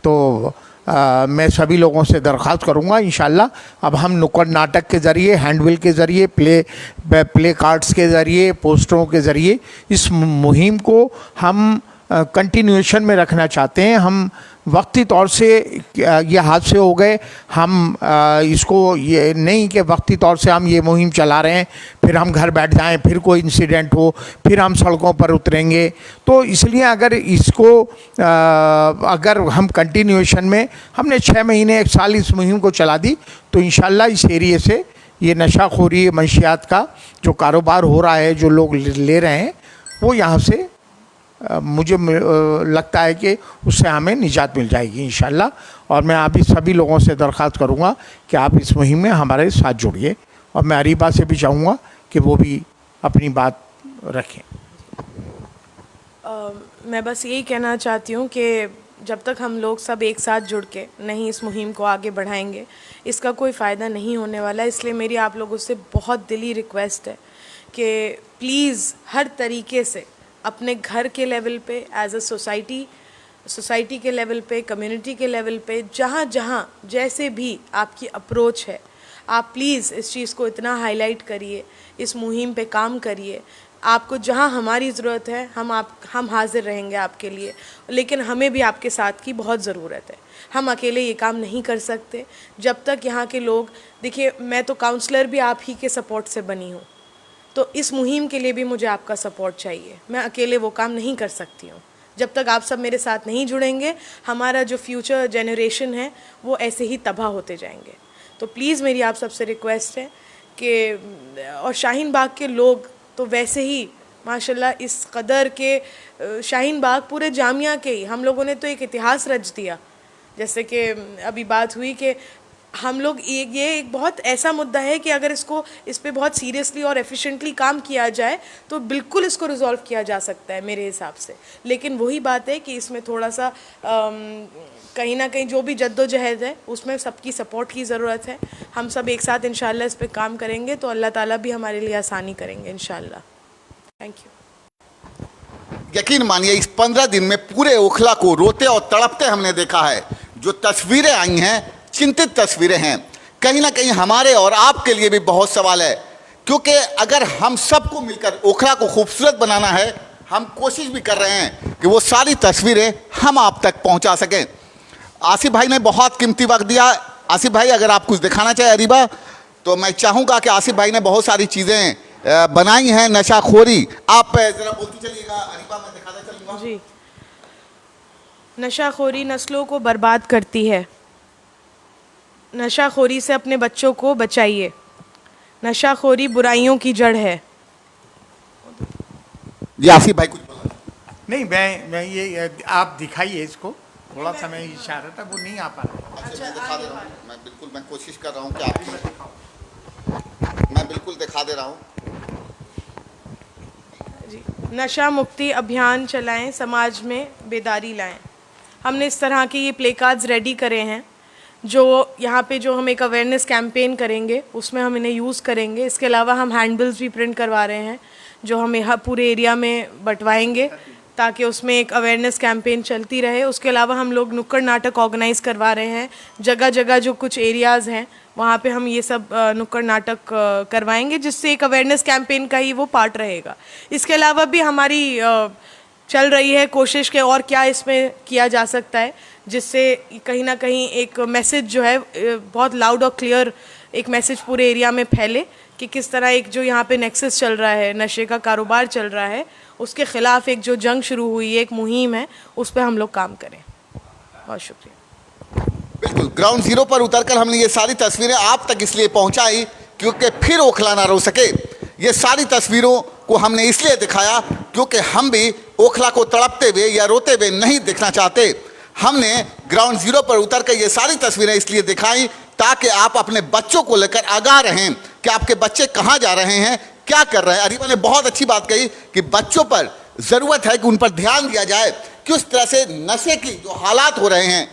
तो मैं सभी लोगों से दरख्वास्त करूँगा, इंशाअल्लाह अब हम नुक्कड़ नाटक के ज़रिए, हैंडबिल के ज़रिए, प्ले कार्ड्स के ज़रिए, पोस्टरों के ज़रिए इस मुहिम को हम कंटिन्यूएशन में रखना चाहते हैं। हम वक्ती तौर से ये हादसे हो गए, हम इसको ये नहीं कि वक्ती तौर से हम ये मुहिम चला रहे हैं फिर हम घर बैठ जाएं, फिर कोई इंसिडेंट हो फिर हम सड़कों पर उतरेंगे। तो इसलिए अगर इसको अगर हम कंटिन्यूएशन में, हमने 6 महीने 1 साल इस मुहिम को चला दी, तो इंशाअल्लाह इस एरिए से ये नशाखोरी, मंशियात का जो कारोबार हो रहा है, जो लोग ले रहे हैं, वो यहाँ से मुझे लगता है कि उससे हमें निजात मिल जाएगी इंशाअल्लाह। और मैं आप सभी लोगों से दरख्वास्त करूँगा कि आप इस मुहिम में हमारे साथ जुड़िए, और मैं अरीबा से भी चाहूँगा कि वो भी अपनी बात रखें। मैं बस यही कहना चाहती हूँ कि जब तक हम लोग सब एक साथ जुड़ के नहीं इस मुहिम को आगे बढ़ाएंगे, इसका कोई फ़ायदा नहीं होने वाला। इसलिए मेरी आप लोगों से बहुत दिली रिक्वेस्ट है कि प्लीज़ हर तरीके से अपने घर के लेवल पे, एज अ सोसाइटी के लेवल पे, कम्युनिटी के लेवल पे, जहाँ जहाँ जैसे भी आपकी अप्रोच है, आप प्लीज़ इस चीज़ को इतना हाईलाइट करिए, इस मुहिम पे काम करिए। आपको जहाँ हमारी ज़रूरत है हम हाज़िर रहेंगे आपके लिए, लेकिन हमें भी आपके साथ की बहुत ज़रूरत है। हम अकेले ये काम नहीं कर सकते। जब तक यहाँ के लोग, देखिए मैं तो काउंसलर भी आप ही के सपोर्ट से बनी हूँ, तो इस मुहिम के लिए भी मुझे आपका सपोर्ट चाहिए। मैं अकेले वो काम नहीं कर सकती हूँ। जब तक आप सब मेरे साथ नहीं जुड़ेंगे, हमारा जो फ्यूचर जनरेशन है वो ऐसे ही तबाह होते जाएंगे। तो प्लीज़ मेरी आप सबसे रिक्वेस्ट है कि, और शाहीन बाग के लोग तो वैसे ही माशाल्लाह इस कदर के, शाहीन बाग पूरे जामिया के ही हम लोगों ने तो एक इतिहास रच दिया। जैसे कि अभी बात हुई कि हम लोग ये एक बहुत ऐसा मुद्दा है कि अगर इस पे बहुत सीरियसली और एफिशिएंटली काम किया जाए तो बिल्कुल इसको रिजॉल्व किया जा सकता है मेरे हिसाब से। लेकिन वही बात है कि इसमें थोड़ा सा कहीं ना कहीं जो भी जद्दोजहद है उसमें सबकी सपोर्ट की ज़रूरत है। हम सब एक साथ इंशाल्लाह इस पे काम करेंगे तो अल्लाह ताला भी हमारे लिए आसानी करेंगे इंशाल्लाह। Thank you. यकीन मानिए इस 15 दिन में पूरे ओखला को रोते और तड़पते हमने देखा है। जो तस्वीरें आई हैं, चिंतित तस्वीरें हैं। कहीं ना कहीं हमारे और आपके लिए भी बहुत सवाल है, क्योंकि अगर हम सबको मिलकर ओखला को खूबसूरत बनाना है, हम कोशिश भी कर रहे हैं कि वो सारी तस्वीरें हम आप तक पहुंचा सकें। आसिफ भाई ने बहुत कीमती वक्त दिया। आसिफ भाई अगर आप कुछ दिखाना चाहें अरीबा, तो मैं चाहूँगा कि आसिफ भाई ने बहुत सारी चीज़ें बनाई हैं। नशाखोरी आप ज़रा बोलती चलिएगा अरीबा, मैं दिखाता चलूँगा। जी, नशाखोरी नस्लों को बर्बाद करती है। नशाखोरी से अपने बच्चों को बचाइए। नशाखोरी बुराइयों की जड़ है। ये आसिफ भाई कुछ बोला। नहीं, मैं ये आप दिखाइए इसको, थोड़ा सा मैं इशारा था, वो नहीं आ पा रहा। अच्छा, मैं दिखा दे रहा हूँ, मैं कोशिश कर रहा हूँ कि मैं बिल्कुल दिखा दे रहा हूँ। जी, नशा मुक्ति अभियान चलाएं, समाज में बेदारी लाएं। हमने इस तरह के ये प्ले कार्ड्स रेडी करे हैं, जो यहाँ पे जो हम एक अवेयरनेस कैंपेन करेंगे उसमें हम इन्हें यूज़ करेंगे। इसके अलावा हम हैंडबिल्स भी प्रिंट करवा रहे हैं, जो हम यहाँ पूरे एरिया में बंटवाएंगे ताकि उसमें एक अवेयरनेस कैंपेन चलती रहे। उसके अलावा हम लोग नुक्कड़ नाटक ऑर्गेनाइज़ करवा रहे हैं, जगह जगह जो कुछ एरियाज़ हैं वहाँ पे हम ये सब नुक्कड़ नाटक करवाएंगे, जिससे एक अवेयरनेस कैंपेन का ही वो पार्ट रहेगा। इसके अलावा भी हमारी चल रही है कोशिश के और क्या इसमें किया जा सकता है, जिससे कहीं ना कहीं एक मैसेज जो है बहुत लाउड और क्लियर एक मैसेज पूरे एरिया में फैले कि किस तरह एक जो यहाँ पे नेक्सस चल रहा है, नशे का कारोबार चल रहा है, उसके ख़िलाफ़ एक जो जंग शुरू हुई है, एक मुहिम है, उस पर हम लोग काम करें। बहुत शुक्रिया। बिल्कुल, ग्राउंड जीरो पर उतरकर हमने ये सारी तस्वीरें आप तक इसलिए पहुंचाई क्योंकि फिर ओखला ना रो सके। ये सारी तस्वीरों को हमने इसलिए दिखाया क्योंकि हम भी ओखला को तड़पते हुए या रोते हुए नहीं दिखना चाहते। हमने ग्राउंड जीरो पर उतरकर ये सारी तस्वीरें इसलिए दिखाई ताकि आप अपने बच्चों को लेकर आगाह रहें कि आपके बच्चे कहाँ जा रहे हैं, क्या कर रहे हैं। अरीबा ने बहुत अच्छी बात कही कि बच्चों पर ज़रूरत है कि उन पर ध्यान दिया जाए। किस तरह से नशे की जो हालात हो रहे हैं,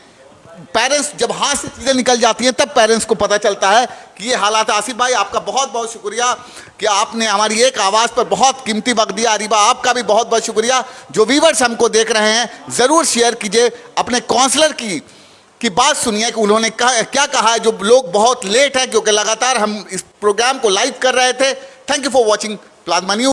पेरेंट्स जब हाथ से चीज़ें निकल जाती हैं तब पेरेंट्स को पता चलता है कि ये हालात। आसिफ भाई, आपका बहुत बहुत शुक्रिया कि आपने हमारी एक आवाज़ पर बहुत कीमती वक्त दिया। अरीबा, आपका भी बहुत बहुत शुक्रिया। जो व्यूवर्स हमको देख रहे हैं, ज़रूर शेयर कीजिए, अपने काउंसलर की बात सुनिए कि उन्होंने क्या कहा है। जो लोग बहुत लेट हैं क्योंकि लगातार हम इस प्रोग्राम को लाइव कर रहे थे। Thank you for watching plasma news.